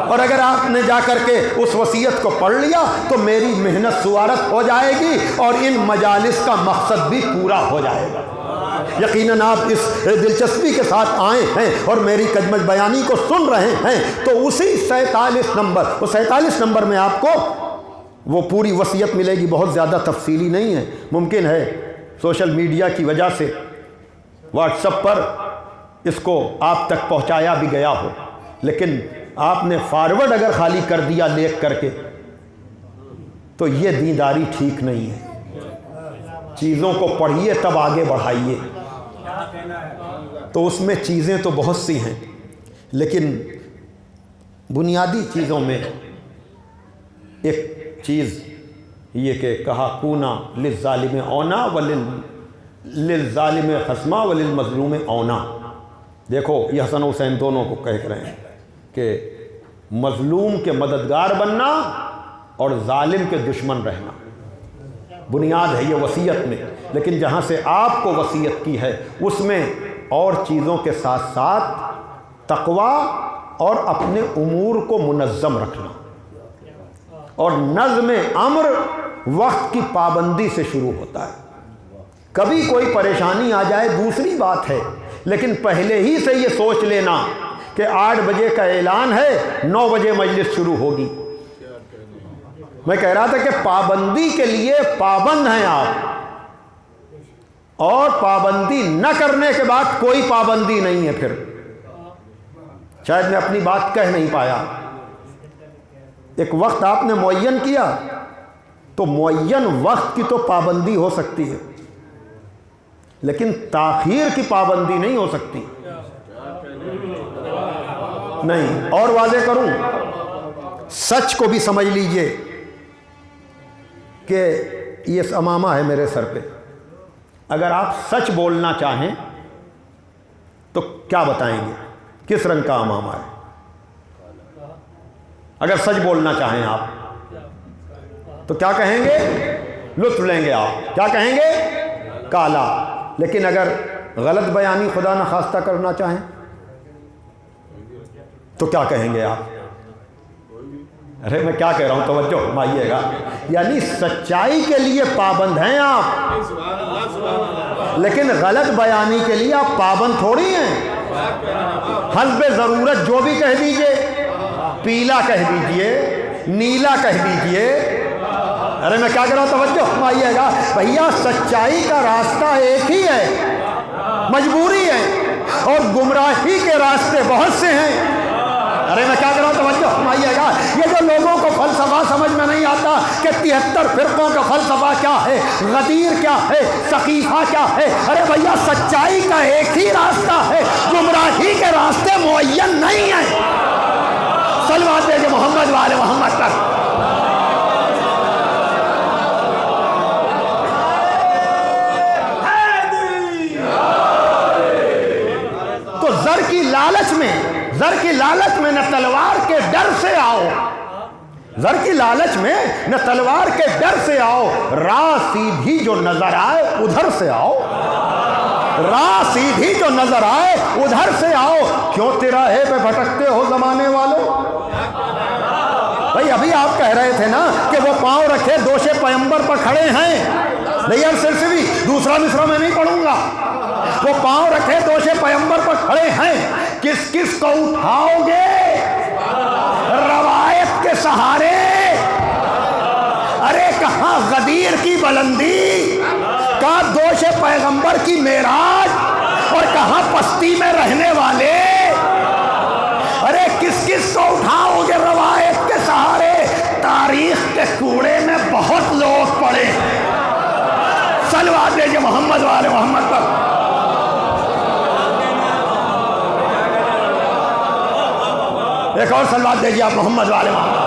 اور اگر آپ نے جا کر کے اس وصیت کو پڑھ لیا تو میری محنت سوارت ہو جائے گی اور ان مجالس کا مقصد بھی پورا ہو جائے گا۔ یقیناً آپ اس دلچسپی کے ساتھ آئے ہیں اور میری کجمج بیانی کو سن رہے ہیں، تو اسی 47 نمبر میں آپ کو وہ پوری وصیت ملے گی۔ بہت زیادہ تفصیلی نہیں ہے، ممکن ہے سوشل میڈیا کی وجہ سے واٹس ایپ پر اس کو آپ تک پہنچایا بھی گیا ہو، لیکن آپ نے فارورڈ اگر خالی کر دیا لکھ کر کے تو یہ دینداری ٹھیک نہیں ہے۔ چیزوں کو پڑھیے تب آگے بڑھائیے۔ تو اس میں چیزیں تو بہت سی ہیں، لیکن بنیادی چیزوں میں ایک چیز یہ کہ کہا کونا للظالم اونا للظالم خصما وللمظلوم اونا۔ دیکھو یہ حسن و حسین دونوں کو کہہ رہے ہیں کہ مظلوم کے مددگار بننا اور ظالم کے دشمن رہنا بنیاد ہے یہ وصیت میں، لیکن جہاں سے آپ کو وصیت کی ہے اس میں اور چیزوں کے ساتھ ساتھ تقوی اور اپنے امور کو منظم رکھنا، اور نظم امر وقت کی پابندی سے شروع ہوتا ہے۔ کبھی کوئی پریشانی آ جائے دوسری بات ہے، لیکن پہلے ہی سے یہ سوچ لینا کہ 8 بجے کا اعلان ہے، 9 بجے مجلس شروع ہوگی۔ میں کہہ رہا تھا کہ پابندی کے لیے پابند ہیں آپ، اور پابندی نہ کرنے کے بعد کوئی پابندی نہیں ہے۔ پھر شاید میں اپنی بات کہہ نہیں پایا۔ ایک وقت آپ نے معین کیا تو معین وقت کی تو پابندی ہو سکتی ہے، لیکن تاخیر کی پابندی نہیں ہو سکتی۔ نہیں، اور واضح کروں، سچ کو بھی سمجھ لیجئے کہ یہ امامہ ہے میرے سر پہ۔ اگر آپ سچ بولنا چاہیں تو کیا بتائیں گے؟ کس رنگ کا امامہ ہے؟ اگر سچ بولنا چاہیں آپ تو کیا کہیں گے؟ لطف لیں گے آپ، کیا کہیں گے؟ کالا۔ لیکن اگر غلط بیانی خدا نخواستہ کرنا چاہیں تو کیا کہیں گے آپ؟ ارے میں کیا کہہ رہا ہوں، توجہ فرمائیے گا۔ یعنی سچائی کے لیے پابند ہیں آپ، لیکن غلط بیانی کے لیے آپ پابند تھوڑی ہیں۔ حسب ضرورت جو بھی کہہ دیجئے، پیلا کہہ دیجئے، نیلا کہہ دیجئے۔ ارے میں کیا کہہ رہا ہوں، توجہ فرمائیے گا۔ بھیا سچائی کا راستہ ایک ہی ہے، مجبوری ہے، اور گمراہی کے راستے بہت سے ہیں۔ ارے میں کیا کہہ رہا ہوں، توجہ فرمائیے گا۔ یہ جو لوگوں کو فلسفہ سمجھ میں نہیں آتا کہ 73 فرقوں کا فلسفہ کیا ہے، غدیر کیا ہے، سقیفہ کیا ہے۔ ارے بھیا سچائی کا ایک ہی راستہ ہے، گمراہی کے راستے معین نہیں ہیں۔ صلوات دے محمد والے محمد پر۔ تو زر کی لالچ میں نہ تلوار کے ڈر سے آؤ، زر کی لالچ میں نہ تلوار کے ڈر سے آؤ، راہ سیدھی جو نظر آئے ادھر سے آؤ، راہ سیدھی جو نظر آئے ادھر سے آؤ، کیوں تراہے پہ بھٹکتے ہو زمانے والوں؟ بھئی ابھی آپ کہہ رہے تھے نا کہ وہ پاؤں رکھے دوش پیمبر پر کھڑے ہیں، نہیں سلسوی دوسرا مصرع میں نہیں پڑھوں گا۔ وہ پاؤں رکھے دوش پیمبر پر کھڑے ہیں، کس کس کو اٹھاؤ گے روایت کے سہارے؟ ارے کہاں غدیر کی بلندی، کہاں دوش پیغمبر کی معراج، اور کہاں پستی میں رہنے والے؟ ارے کس کس کو اٹھاؤ گے روایت کے سہارے؟ تاریخ کے کوڑے میں بہت لوگ پڑے ہیں۔ صلوات دیجئے محمد والے محمد پر۔ ایک اور صلوات دیجئے آپ محمد والے محمد۔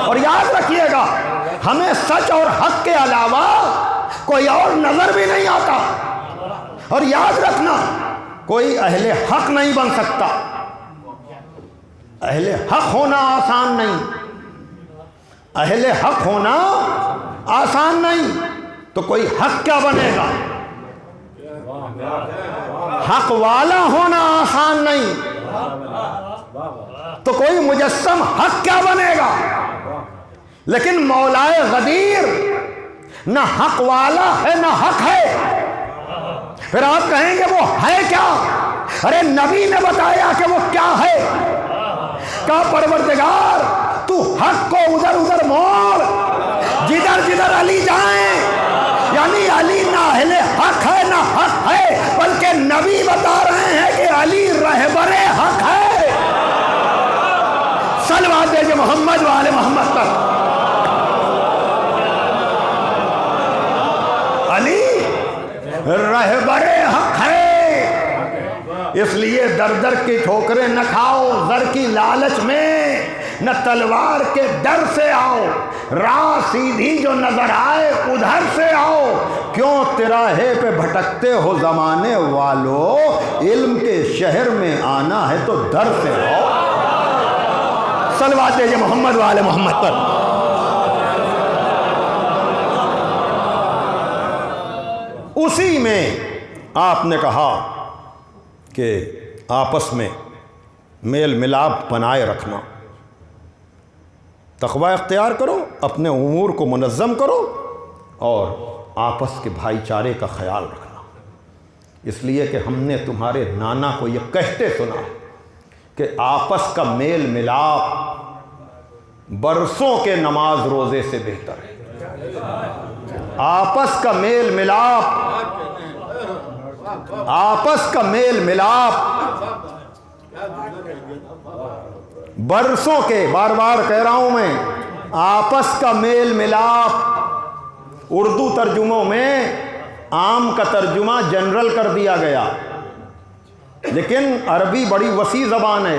اور یاد رکھیے گا، ہمیں سچ اور حق کے علاوہ کوئی اور نظر بھی نہیں آتا۔ اور یاد رکھنا، کوئی اہل حق نہیں بن سکتا۔ اہل حق ہونا آسان نہیں، اہل حق ہونا آسان نہیں، تو کوئی حق کیا بنے گا؟ حق والا ہونا آسان نہیں، تو کوئی مجسم حق کیا بنے گا؟ لیکن مولائے غدیر نہ حق والا ہے نہ حق ہے، پھر آپ کہیں گے وہ ہے کیا؟ ارے نبی نے بتایا کہ وہ کیا ہے۔ کہا پروردگار تو حق کو ادھر ادھر موڑ، جدھر جدھر علی جائیں، یعنی علی نہ اہل حق ہے نہ حق ہے، بلکہ نبی بتا رہے ہیں کہ علی رہبر حق ہے۔ صلوات دیجئے محمد والے محمد پر۔ علی رہبر حق ہے، اس لیے در در کی ٹھوکریں نہ کھاؤ، زر کی لالچ میں نہ تلوار کے ڈر سے آؤ، راہ سیدھی جو نظر آئے ادھر سے آؤ، کیوں تراہے پہ بھٹکتے ہو زمانے والو، علم کے شہر میں آنا ہے تو در سے آؤ۔ صلوات دیجئے محمد والے محمد پر۔ اسی میں آپ نے کہا کہ آپس میں میل ملاپ بنائے رکھنا، تقوی اختیار کرو، اپنے امور کو منظم کرو، اور آپس کے بھائی چارے کا خیال رکھنا۔ اس لیے کہ ہم نے تمہارے نانا کو یہ کہتے سنا کہ آپس کا میل ملاپ برسوں کے نماز روزے سے بہتر ہے۔ آپس کا میل ملاپ، آپس کا میل ملاپ برسوں کے، بار بار کہہ رہا ہوں میں، آپس کا میل ملاپ، اردو ترجموں میں عام کا ترجمہ جنرل کر دیا گیا، لیکن عربی بڑی وسیع زبان ہے،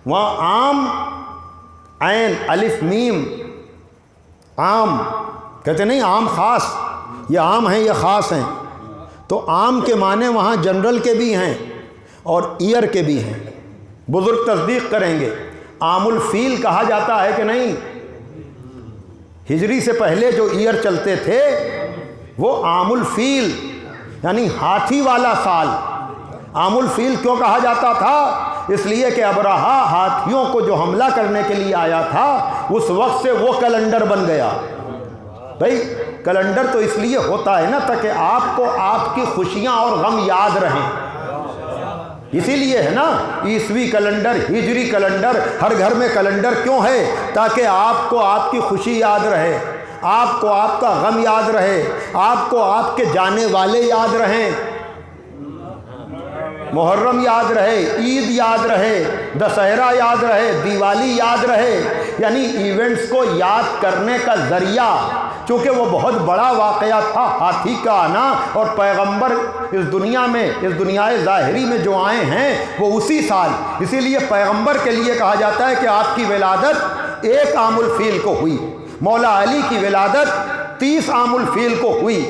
وہاں عام، عین الف میم، عام کہتے نہیں، عام خاص، یہ عام ہیں یہ خاص ہیں، تو عام کے معنی وہاں جنرل کے بھی ہیں اور ایئر کے بھی ہیں۔ بزرگ تصدیق کریں گے، عام الفیل کہا جاتا ہے کہ نہیں؟ ہجری سے پہلے جو ایئر چلتے تھے وہ عام الفیل یعنی ہاتھی والا سال۔ عام الفیل کیوں کہا جاتا تھا؟ اس لیے کہ ابرہا ہاتھیوں کو جو حملہ کرنے کے لیے آیا تھا اس وقت سے وہ کیلنڈر بن گیا۔ بھائی کیلنڈر تو اس لیے ہوتا ہے نا تاکہ آپ کو آپ کی خوشیاں اور غم یاد رہیں، اسی لیے ہے نا عیسوی کیلنڈر، ہجری کیلنڈر، ہر گھر میں کیلنڈر کیوں ہے؟ تاکہ آپ کو آپ کی خوشی یاد رہے، آپ کو آپ کا غم یاد رہے، آپ کو آپ کے جانے والے یاد رہیں، محرم یاد رہے، عید یاد رہے، دسہرہ یاد رہے، دیوالی یاد رہے، یعنی ایونٹس کو یاد کرنے کا ذریعہ، چونکہ وہ بہت بڑا واقعہ تھا ہاتھی کا آنا، اور پیغمبر اس دنیا میں، اس دنیائے ظاہری میں جو آئے ہیں وہ اسی سال، اسی لیے پیغمبر کے لیے کہا جاتا ہے کہ آپ کی ولادت 1 عام الفیل کو ہوئی، مولا علی کی ولادت 30 عام الفیل کو ہوئی،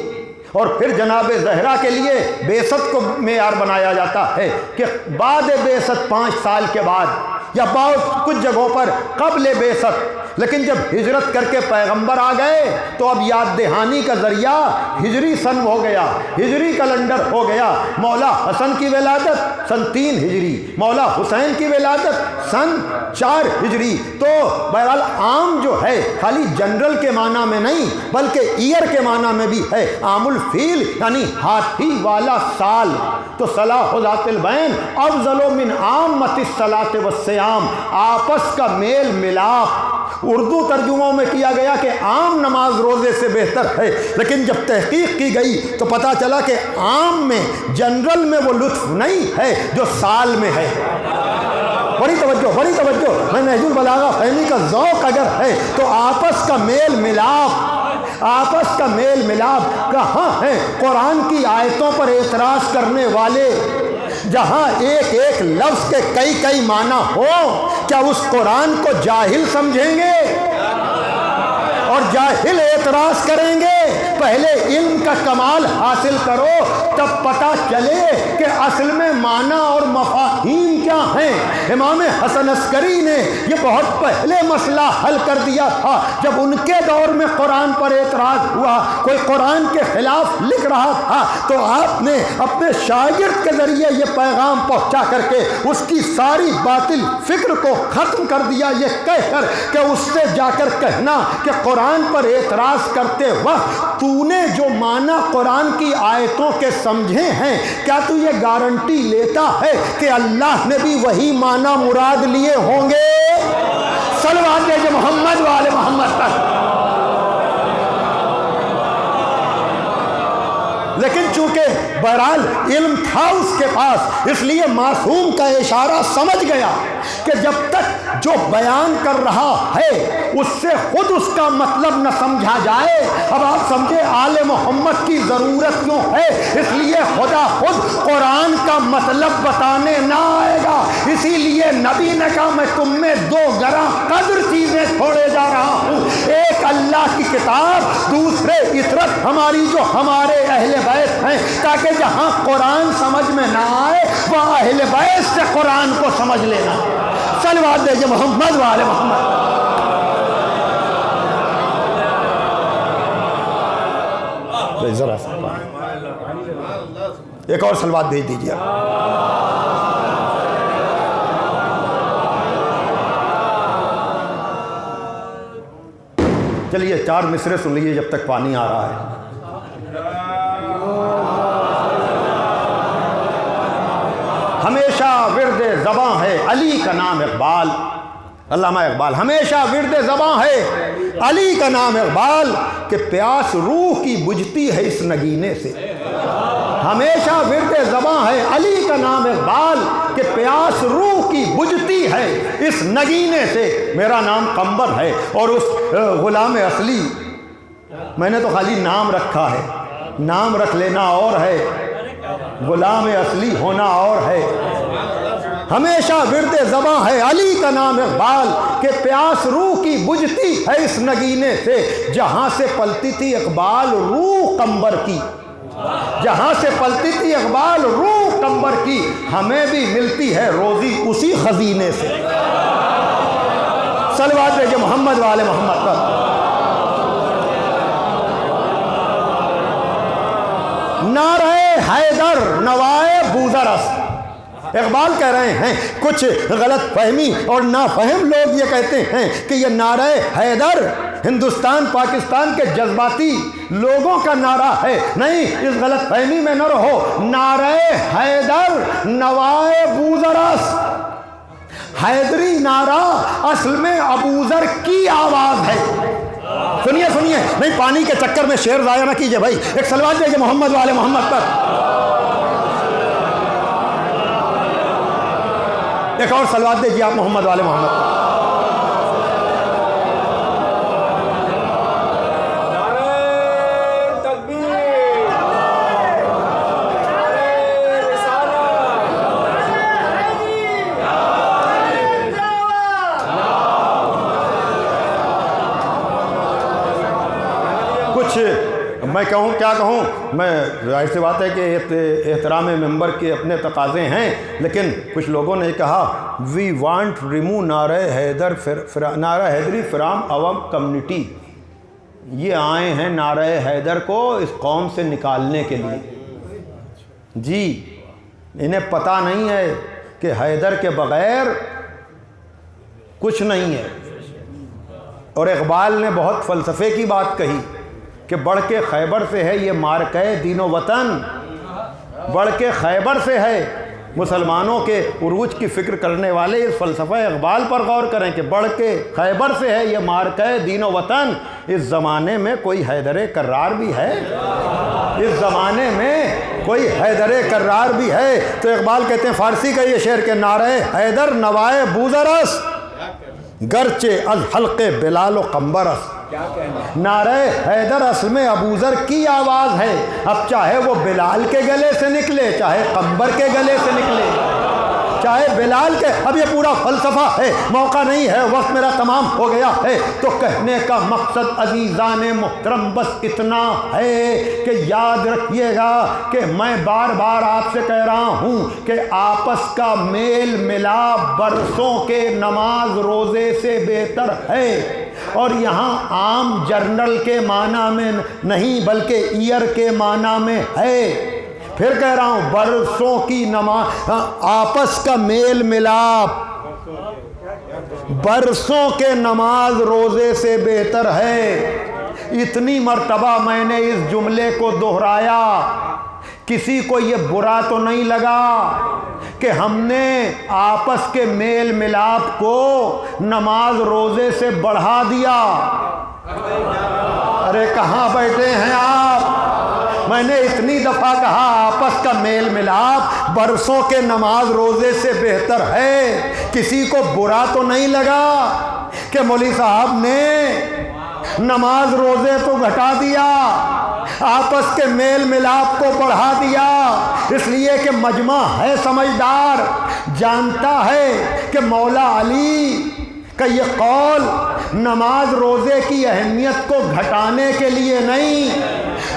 اور پھر جناب زہرا کے لیے بعثت کو معیار بنایا جاتا ہے کہ بعد بعثت 5 سال کے بعد، یا بہت کچھ جگہوں پر قبل بعثت، لیکن جب ہجرت کر کے پیغمبر آ گئے تو اب یاد دہانی کا ذریعہ ہجری سن ہو گیا، ہجری کیلنڈر ہو گیا۔ مولا حسن کی ولادت سن 3 ہجری، مولا حسین کی ولادت سن 4 ہجری۔ تو بہرحال عام جو ہے خالی جنرل کے معنی میں نہیں بلکہ ایئر کے معنی میں بھی ہے، عام الفیل یعنی ہاتھی والا سال۔ تو صلاح ذات البین افضل من عامۃ الصلاۃ والصیام، آپس کا میل ملاپ۔ اردو ترجموں میں کیا گیا کہ عام نماز روزے سے بہتر ہے، لیکن جب تحقیق کی گئی تو پتہ چلا کہ عام میں، جنرل میں وہ لطف نہیں ہے جو سال میں ہے۔ بڑی توجہ، بڑی توجہ، میں نہج البلاغہ فہمی کا ذوق اگر ہے تو آپس کا میل ملاپ، آپس کا میل ملاپ کہاں ہے؟ قرآن کی آیتوں پر اعتراض کرنے والے، جہاں ایک ایک لفظ کے کئی کئی معنی ہو، کیا اس قرآن کو جاہل سمجھیں گے اور جاہل اعتراض کریں گے؟ پہلے علم کا کمال حاصل کرو تب پتہ چلے کہ اصل میں معنی اور مفاہیم کیا ہیں۔ امام حسن عسکری نے یہ بہت پہلے مسئلہ حل کر دیا تھا جب ان کے دور میں قرآن پر اعتراض ہوا، کوئی قرآن کے خلاف لکھ رہا تھا تو آپ نے اپنے شاگرد کے ذریعے یہ پیغام پہنچا کر کے اس کی ساری باطل فکر کو ختم کر دیا، یہ کہہ کر کہ اس سے جا کر کہنا کہ قرآن پر اعتراض کرتے وقت تو نے جو معنی قرآن کی آیتوں کے سمجھے ہیں، کیا تو یہ گارنٹی لیتا ہے کہ اللہ نے بھی وہی معنی مراد لیے ہوں گے؟ صلوات دے محمد والے محمد تک۔ لیکن چونکہ بہرحال علم تھا اس کے پاس، اس لیے معصوم کا اشارہ سمجھ گیا کہ جب تک جو بیان کر رہا ہے اس سے خود اس کا مطلب نہ سمجھا جائے۔ اب آپ سمجھے آل محمد کی ضرورت کیوں ہے؟ اس لیے خدا خود قرآن کا مطلب بتانے نہ آئے گا، اسی لیے نبی نے کہا میں تم میں 2 گراں قدر چیزیں چھوڑے جا رہا ہوں، ایک اللہ کی کتاب، دوسرے عطرت ہماری جو ہمارے اہل بیت ہیں، تاکہ جہاں قرآن سمجھ میں نہ آئے وہاں اہل بیت سے قرآن کو سمجھ لینا۔ صلوات دے محمد والے محمد۔ ذرا ایک اور صلوات بھیج دیجیے۔ چلیے 4 مصرے سن لیجیے جب تک پانی آ رہا ہے۔ ہمیشہ ورد زباں ہے علی کا نام اقبال، علامہ اقبال، ہمیشہ ورد زباں ہے علی کا نام اقبال، کہ پیاس روح کی بجھتی ہے اس نگینے سے۔ ہمیشہ ورد زباں ہے علی کا نام اقبال، کہ پیاس روح کی بجھتی ہے اس نگینے سے۔ میرا نام قمبر ہے اور اس غلام اصلی، میں نے تو خالی نام رکھا ہے، نام رکھ لینا اور ہے، غلام اصلی ہونا اور ہے۔ ہمیشہ ورد زباں ہے علی کا نام اقبال، کہ پیاس روح کی بجھتی ہے اس نگینے سے۔ جہاں سے پلتی تھی اقبال روح قمبر کی، جہاں سے پلتی تھی اقبال روح قمبر کی، ہمیں بھی ملتی ہے روزی اسی خزینے سے۔ صلوات بھیجے محمد والے محمد پر۔ نعرہ حیدر نوائے بوزرس۔ اقبال کہہ رہے ہیں کچھ غلط فہمی اور نافہم لوگ یہ کہتے ہیں کہ یہ نعرہ حیدر ہندوستان پاکستان کے جذباتی لوگوں کا نعرہ ہے۔ نہیں، اس غلط فہمی میں نہ رہو۔ نعرہ حیدر نوائے بوزرس، حیدری نعرہ اصل میں ابوذر کی آواز ہے۔ سنیے سنیے، نہیں پانی کے چکر میں شعر ضائع نہ کیجئے بھائی، ایک صلوات دیجئے محمد والے محمد پر۔ ایک اور صلوات دیجئے آپ محمد والے محمد پر۔ میں کہوں کیا کہوں، میں ظاہر سی بات ہے کہ احترام ممبر کے اپنے تقاضے ہیں، لیکن کچھ لوگوں نے کہا وی وانٹ ریمو نعرہ حیدر نعرہ حیدری فرام عوام کمیونٹی۔ یہ آئے ہیں نعرہ حیدر کو اس قوم سے نکالنے کے لیے۔ جی انہیں پتہ نہیں ہے کہ حیدر کے بغیر کچھ نہیں ہے۔ اور اقبال نے بہت فلسفے کی بات کہی کہ بڑھ کے خیبر سے ہے یہ مارکہ دین و وطن، بڑھ کے خیبر سے ہے۔ مسلمانوں کے عروج کی فکر کرنے والے اس فلسفہ اقبال پر غور کریں کہ بڑھ کے خیبر سے ہے یہ مارکہ دین و وطن۔ اس زمانے میں کوئی حیدر کرار بھی ہے؟ اس زمانے میں کوئی حیدر کرار بھی ہے؟ تو اقبال کہتے ہیں فارسی کا یہ شعر کہ نعرہ حیدر نوائے بوزرس، گرچہ از حلق بلال و قمبرس۔ نعرہ حیدر اصل میں ابوذر کی آواز ہے، اب چاہے وہ بلال کے گلے سے نکلے، چاہے قمبر کے گلے سے نکلے، چاہے بلال کے۔ اب یہ پورا فلسفہ ہے، موقع نہیں ہے، وقت میرا تمام ہو گیا ہے۔ تو کہنے کا مقصد عزیزان محترم بس اتنا ہے کہ یاد رکھیے گا کہ میں بار بار آپ سے کہہ رہا ہوں کہ آپس کا میل ملاپ برسوں کے نماز روزے سے بہتر ہے۔ اور یہاں عام جرنل کے معنی میں نہیں بلکہ ایئر کے معنی میں ہے۔ پھر کہہ رہا ہوں برسوں کی نماز، آپس کا میل ملاپ برسوں کے نماز روزے سے بہتر ہے۔ اتنی مرتبہ میں نے اس جملے کو دہرایا، کسی کو یہ برا تو نہیں لگا کہ ہم نے آپس کے میل ملاپ کو نماز روزے سے بڑھا دیا؟ ارے کہاں بیٹھے ہیں آپ؟ میں نے اتنی دفعہ کہا آپس کا میل ملاپ برسوں کے نماز روزے سے بہتر ہے، کسی کو برا تو نہیں لگا کہ مولوی صاحب نے نماز روزے تو گھٹا دیا، آپس کے میل ملاپ کو بڑھا دیا؟ اس لیے کہ مجمع ہے سمجھدار، جانتا ہے کہ مولا علی کا یہ قول نماز روزے کی اہمیت کو گھٹانے کے لیے نہیں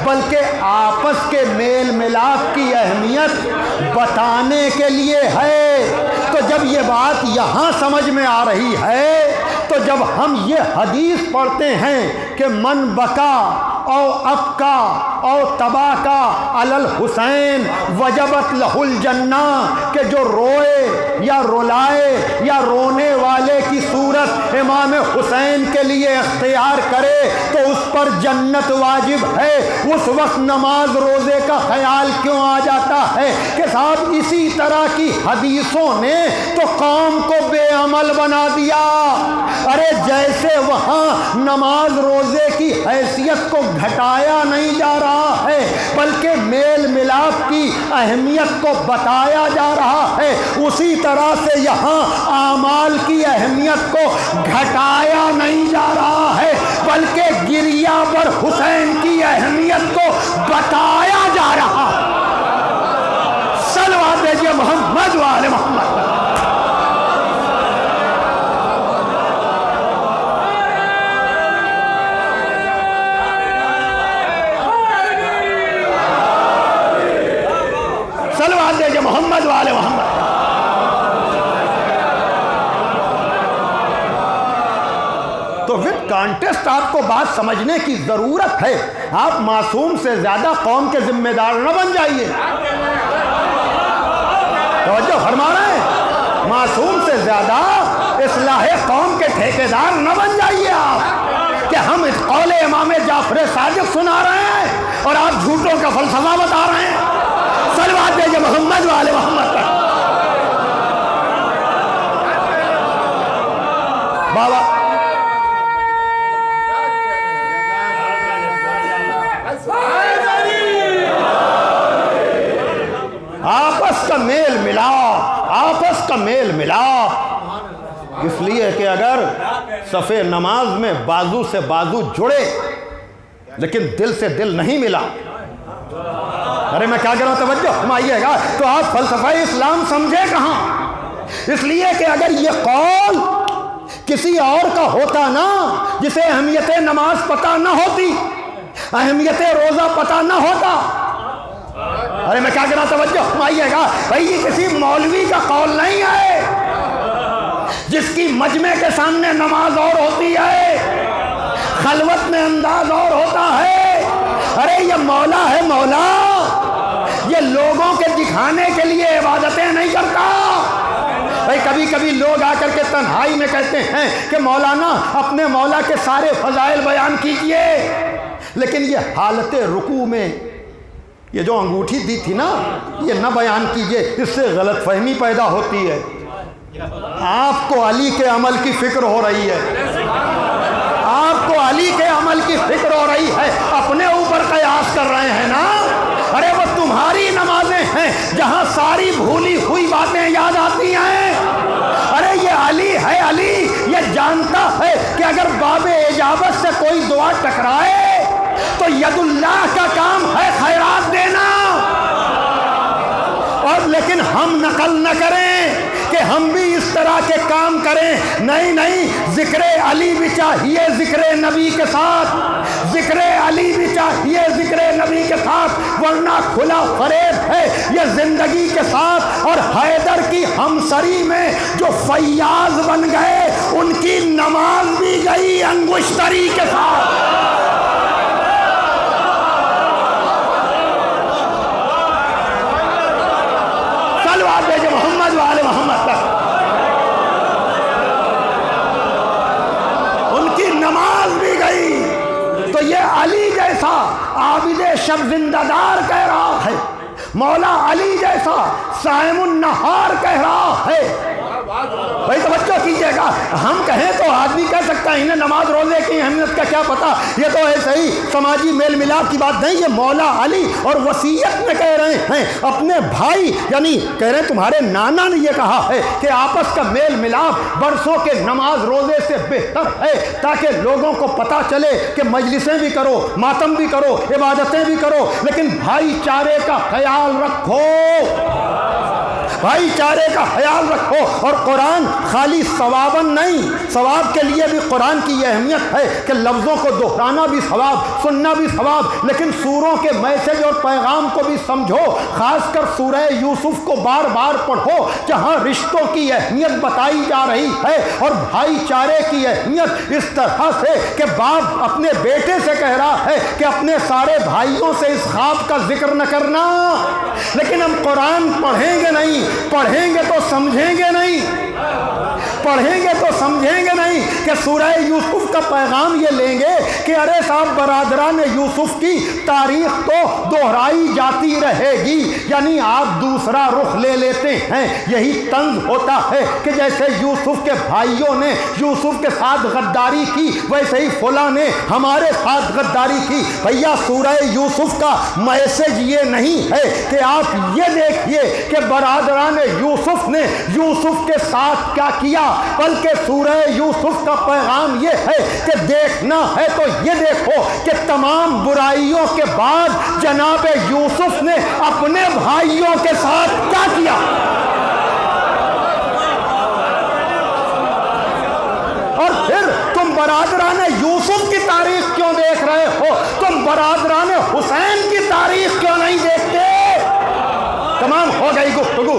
بلکہ آپس کے میل ملاپ کی اہمیت بتانے کے لیے ہے۔ تو جب یہ بات یہاں سمجھ میں آ رہی ہے تو جب ہم یہ حدیث پڑھتے ہیں کہ من بکا او ابکا او تباکا علی الحسین وجبت لہ الجنہ، کہ جو روئے یا رلائے یا رونے والے کی صورت امام حسین کے لیے اختیار کرے تو اس پر جنت واجب ہے۔ اس وقت نماز روزے کا خیال کیوں آ جاتا ہے کہ صاحب اسی طرح کی حدیثوں نے تو قوم کو بے عمل بنا دیا۔ ارے جیسے وہاں نماز روزے کی حیثیت کو گھٹایا نہیں جا رہا ہے بلکہ میل ملاپ کی اہمیت کو بتایا جا رہا ہے، اسی طرح سے یہاں اعمال کی اہمیت کو گھٹایا نہیں جا رہا ہے بلکہ گریہ پر حسین کی اہمیت کو بتایا جا رہا ہے۔ صلوات دیجئے محمد وآل محمد۔ صلوات دیجئے محمد والے محمد۔ کانٹیسٹ آپ کو بات سمجھنے کی ضرورت ہے. آپ معصوم سے زیادہ قوم کے ذمہ دار نہ بن جائیے. توجہ فرما رہے ہیں؟ معصوم سے زیادہ اصلاح قوم کے ٹھیکیدار نہ بن جائیے آپ کہ ہم اس قول امام جعفر صادق سنا رہے ہیں اور آپ جھوٹوں کا فلسفہ بتا رہے ہیں. صلوات دیجئے محمد والے محمد پر. بابا آپس کا میل ملاپ، آپس کا میل ملاپ، اس لیے کہ اگر صف نماز میں بازو سے بازو جڑے لیکن دل سے دل نہیں ملا، ارے میں کیا کہہ رہا ہوں توجہ فرمائیے گا، تو آپ فلسفہ اسلام سمجھے کہاں؟ اس لیے کہ اگر یہ قول کسی اور کا ہوتا نا، جسے اہمیت نماز پتہ نہ ہوتی، اہمیت روزہ پتہ نہ ہوتا، ارے میں کیا کہہ رہا ہوں توجہ فرمائیے گا، بھائی یہ کسی مولوی کا قول نہیں ہے جس کی مجمع کے سامنے نماز اور ہوتی ہے، خلوت میں انداز اور ہوتا ہے. ارے یہ مولا ہے مولا، یہ لوگوں کے دکھانے کے لیے عبادتیں نہیں کرتا. بھائی کبھی کبھی لوگ آ کر کے تنہائی میں کہتے ہیں کہ مولانا اپنے مولا کے سارے فضائل بیان کیجئے، لیکن یہ حالت رکوع میں یہ جو انگوٹھی دی تھی نا، یہ نہ بیان کیجئے، اس سے غلط فہمی پیدا ہوتی ہے. آپ کو علی کے عمل کی فکر ہو رہی ہے، آپ کو علی کے عمل کی فکر ہو رہی ہے، اپنے اوپر قیاس کر رہے ہیں نا. ارے وہ تمہاری نمازیں ہیں جہاں ساری بھولی ہوئی باتیں یاد آتی ہیں. ارے یہ علی ہے، علی یہ جانتا ہے کہ اگر باب اجابت سے کوئی دعا ٹکرائے تو ید اللہ کا کام ہے خیرات دینا. اور لیکن ہم نقل نہ کریں کہ ہم بھی اس طرح کے کام کریں. نہیں نہیں، ذکر علی بھی چاہیے ذکر نبی کے ساتھ، ذکر علی بھی چاہیے ذکر نبی کے ساتھ، ورنہ کھلا فریب ہے یہ زندگی کے ساتھ. اور حیدر کی ہمسری میں جو فیاض بن گئے ان کی نماز بھی گئی انگشتری کے ساتھ. صلوات دیجئے محمد والے محمد پر. ان کی نماز بھی گئی. تو یہ علی جیسا عابد شب زندہ دار کہہ رہا ہے، مولا علی جیسا صائم النہار کہہ رہا ہے. بھائی توجہ کیجئے گا، ہم کہیں تو آدمی کہہ سکتا ہے انہیں نماز روزے کی اہمیت کا کیا پتا، یہ تو ایسے ہی سماجی میل ملاپ کی بات نہیں. یہ مولا علی اور وصیت میں کہہ رہے ہیں اپنے بھائی، یعنی کہہ رہے ہیں تمہارے نانا نے یہ کہا ہے کہ آپس کا میل ملاپ برسوں کے نماز روزے سے بہتر ہے، تاکہ لوگوں کو پتا چلے کہ مجلسیں بھی کرو، ماتم بھی کرو، عبادتیں بھی کرو، لیکن بھائی چارے کا خیال رکھو، بھائی چارے کا خیال رکھو. اور قرآن خالی ثواباً نہیں، ثواب کے لیے بھی قرآن کی یہ اہمیت ہے کہ لفظوں کو دہرانا بھی ثواب، سننا بھی ثواب، لیکن سوروں کے میسج اور پیغام کو بھی سمجھو. خاص کر سورہ یوسف کو بار بار پڑھو جہاں رشتوں کی اہمیت بتائی جا رہی ہے اور بھائی چارے کی اہمیت اس طرح سے کہ باپ اپنے بیٹے سے کہہ رہا ہے کہ اپنے سارے بھائیوں سے اس خواب کا ذکر نہ کرنا. لیکن ہم قرآن پڑھیں گے نہیں، پڑھیں گے تو سمجھیں گے نہیں، پڑھیں گے تو سمجھیں گے نہیں کہ سورہ یوسف کا پیغام یہ لیں گے کہ ارے صاحب برادران یوسف کی تاریخ تو دہرائی جاتی رہے گی، یعنی آپ دوسرا رخ لے لیتے ہیں. یہی طنز ہوتا ہے کہ جیسے یوسف کے بھائیوں نے یوسف کے ساتھ غداری کی، ویسے ہی فلاں نے ہمارے ساتھ غداری کی. بھیا سورہ یوسف کا میسج یہ نہیں ہے کہ آپ یہ دیکھیے کہ برادران یوسف نے یوسف کے ساتھ کیا کیا، بلکہ سورہ یوسف کا پیغام یہ ہے کہ دیکھنا ہے تو یہ دیکھو کہ تمام برائیوں کے بعد جناب یوسف نے اپنے بھائیوں کے ساتھ کیا کیا. اور پھر تم برادران یوسف کی تاریخ کیوں دیکھ رہے ہو، تم برادران حسین کی تاریخ کیوں نہیں دیکھتے؟ تمام ہو گئی گفتگو.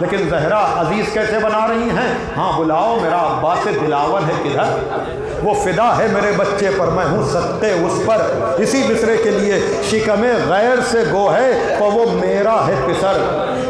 لیکن زہرا عزیز کیسے بنا رہی ہیں؟ ہاں بلاؤ میرا عباس دلاور ہے کدھر، وہ فدا ہے میرے بچے پر، میں ہوں صدقے اس پر. اسی مصرے کے لیے شکم غیر سے گو ہے تو وہ میرا ہے پسر.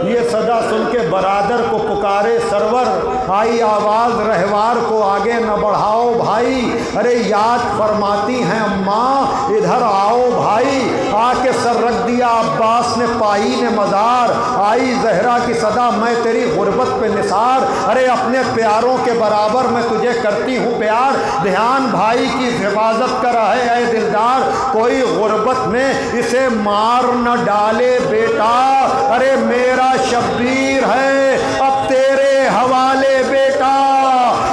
یہ صدا سن کے برادر کو پکارے سرور، آئی آواز رہوار کو آگے نہ بڑھاؤ بھائی. ارے یاد فرماتی ہیں اماں ادھر آؤ بھائی. آ کے سر رکھ دیا عباس نے پائی نے مزار. آئی زہرا کی صدا میں تیری غربت پہ نثار. ارے اپنے پیاروں کے برابر میں تجھے کرتی ہوں پیار. دھیان بھائی کی حفاظت کر رہے اے دلدار، کوئی غربت میں اسے مار نہ ڈالے بیٹا. ارے میرا شبیر ہے اب تیرے حوالے بیٹا.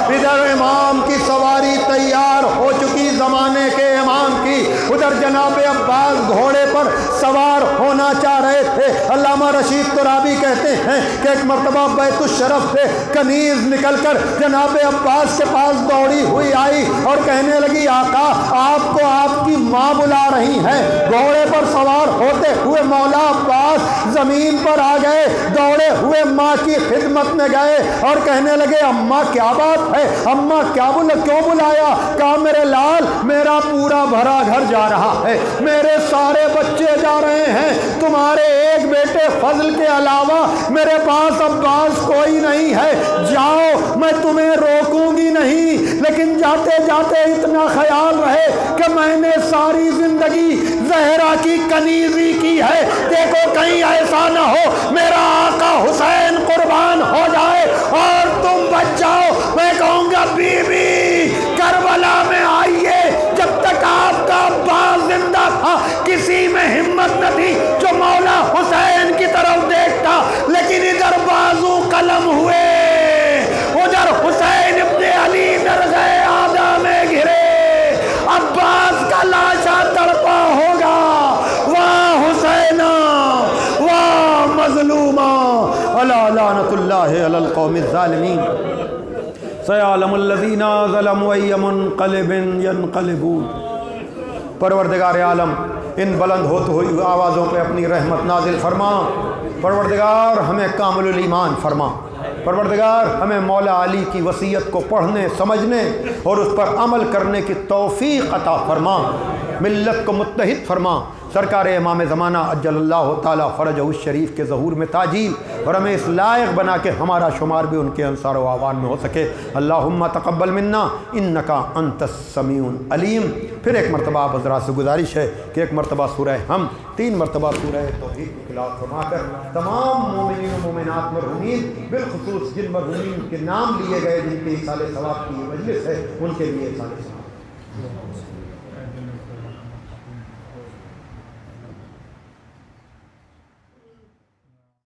ادھر امام کی سواری تیار ہو چکی زمانے کے امام کی، ادھر جناب عباس گھوڑے پر سوار ہونا چاہ رہے تھے. علامہ رشید ترابی کہتے ہیں کہ ایک مرتبہ بیت الشرف سے کنیز نکل کر جناب عباس کے پاس دوڑی ہوئی آئی اور کہنے لگی آقا آپ کو آپ کی ماں بلا رہی ہیں. گھوڑے پر سوار ہوتے ہوئے مولا عباس زمین پر آ گئے، دوڑے ہوئے ماں کی خدمت میں گئے اور کہنے لگے اماں کیا بات ہے، اماں کیوں بلایا؟ کہا میرے لال میرا پورا بھرا گھر جا رہا ہے، میرے سارے بچے جا رہے ہیں، تمہارے ایک بیٹے فضل کے علاوہ میرے پاس عباس کوئی نہیں ہے. جاؤ میں تمہیں روکوں گی نہیں، لیکن جاتے جاتے اتنا خیال رہے کہ میں نے ساری زندگی زہرا کی کنیزی کی ہے، دیکھو کہیں ایسا نہ ہو میرا آقا حسین قربان ہو جائے اور تم بچ جاؤ. میں کہوں گا بی بی کربلا میں آئیے، جب تک آپ کا عباس زندہ تھا کسی میں ہمت نہ تھی جو مولا حسین کی طرف دیکھتا. لیکن ادھر بازو قلم ہوئے، ادھر حسین ابن علی درگاہ آدھا میں گھرے، عباس کا لاشا تڑپا ہوگا. واہ حسینہ واہ مظلومہ، الا لعنت اللہ علی القوم الظالمین. سیعلم الذین ظلموا ای منقلب ینقلبون. پروردگار عالم ان بلند ہوتے ہوئی آوازوں پہ اپنی رحمت نازل فرما. پروردگار ہمیں کامل الایمان فرما. پروردگار ہمیں مولا علی کی وصیت کو پڑھنے سمجھنے اور اس پر عمل کرنے کی توفیق عطا فرما. ملت کو متحد فرما. سرکار امام زمانہ اجل اللہ تعالیٰ فرجہ الشریف کے ظہور میں تاجیل، اور ہمیں اس لائق بنا کہ ہمارا شمار بھی ان کے انصار و اعوان میں ہو سکے. اللہم تقبل منا انکا انت السمیع العلیم. پھر ایک مرتبہ آپ حضرات سے گزارش ہے کہ ایک مرتبہ سورہ ہم 3 مرتبہ سورہ توحید کی تلاوت فرما کر تمام مومنین و مومنات مرحومین، بالخصوص جن مرحومین کے نام لیے گئے جن کے ایصال ثواب کی مجلس ہے، ان کے لیے ایصال ثواب.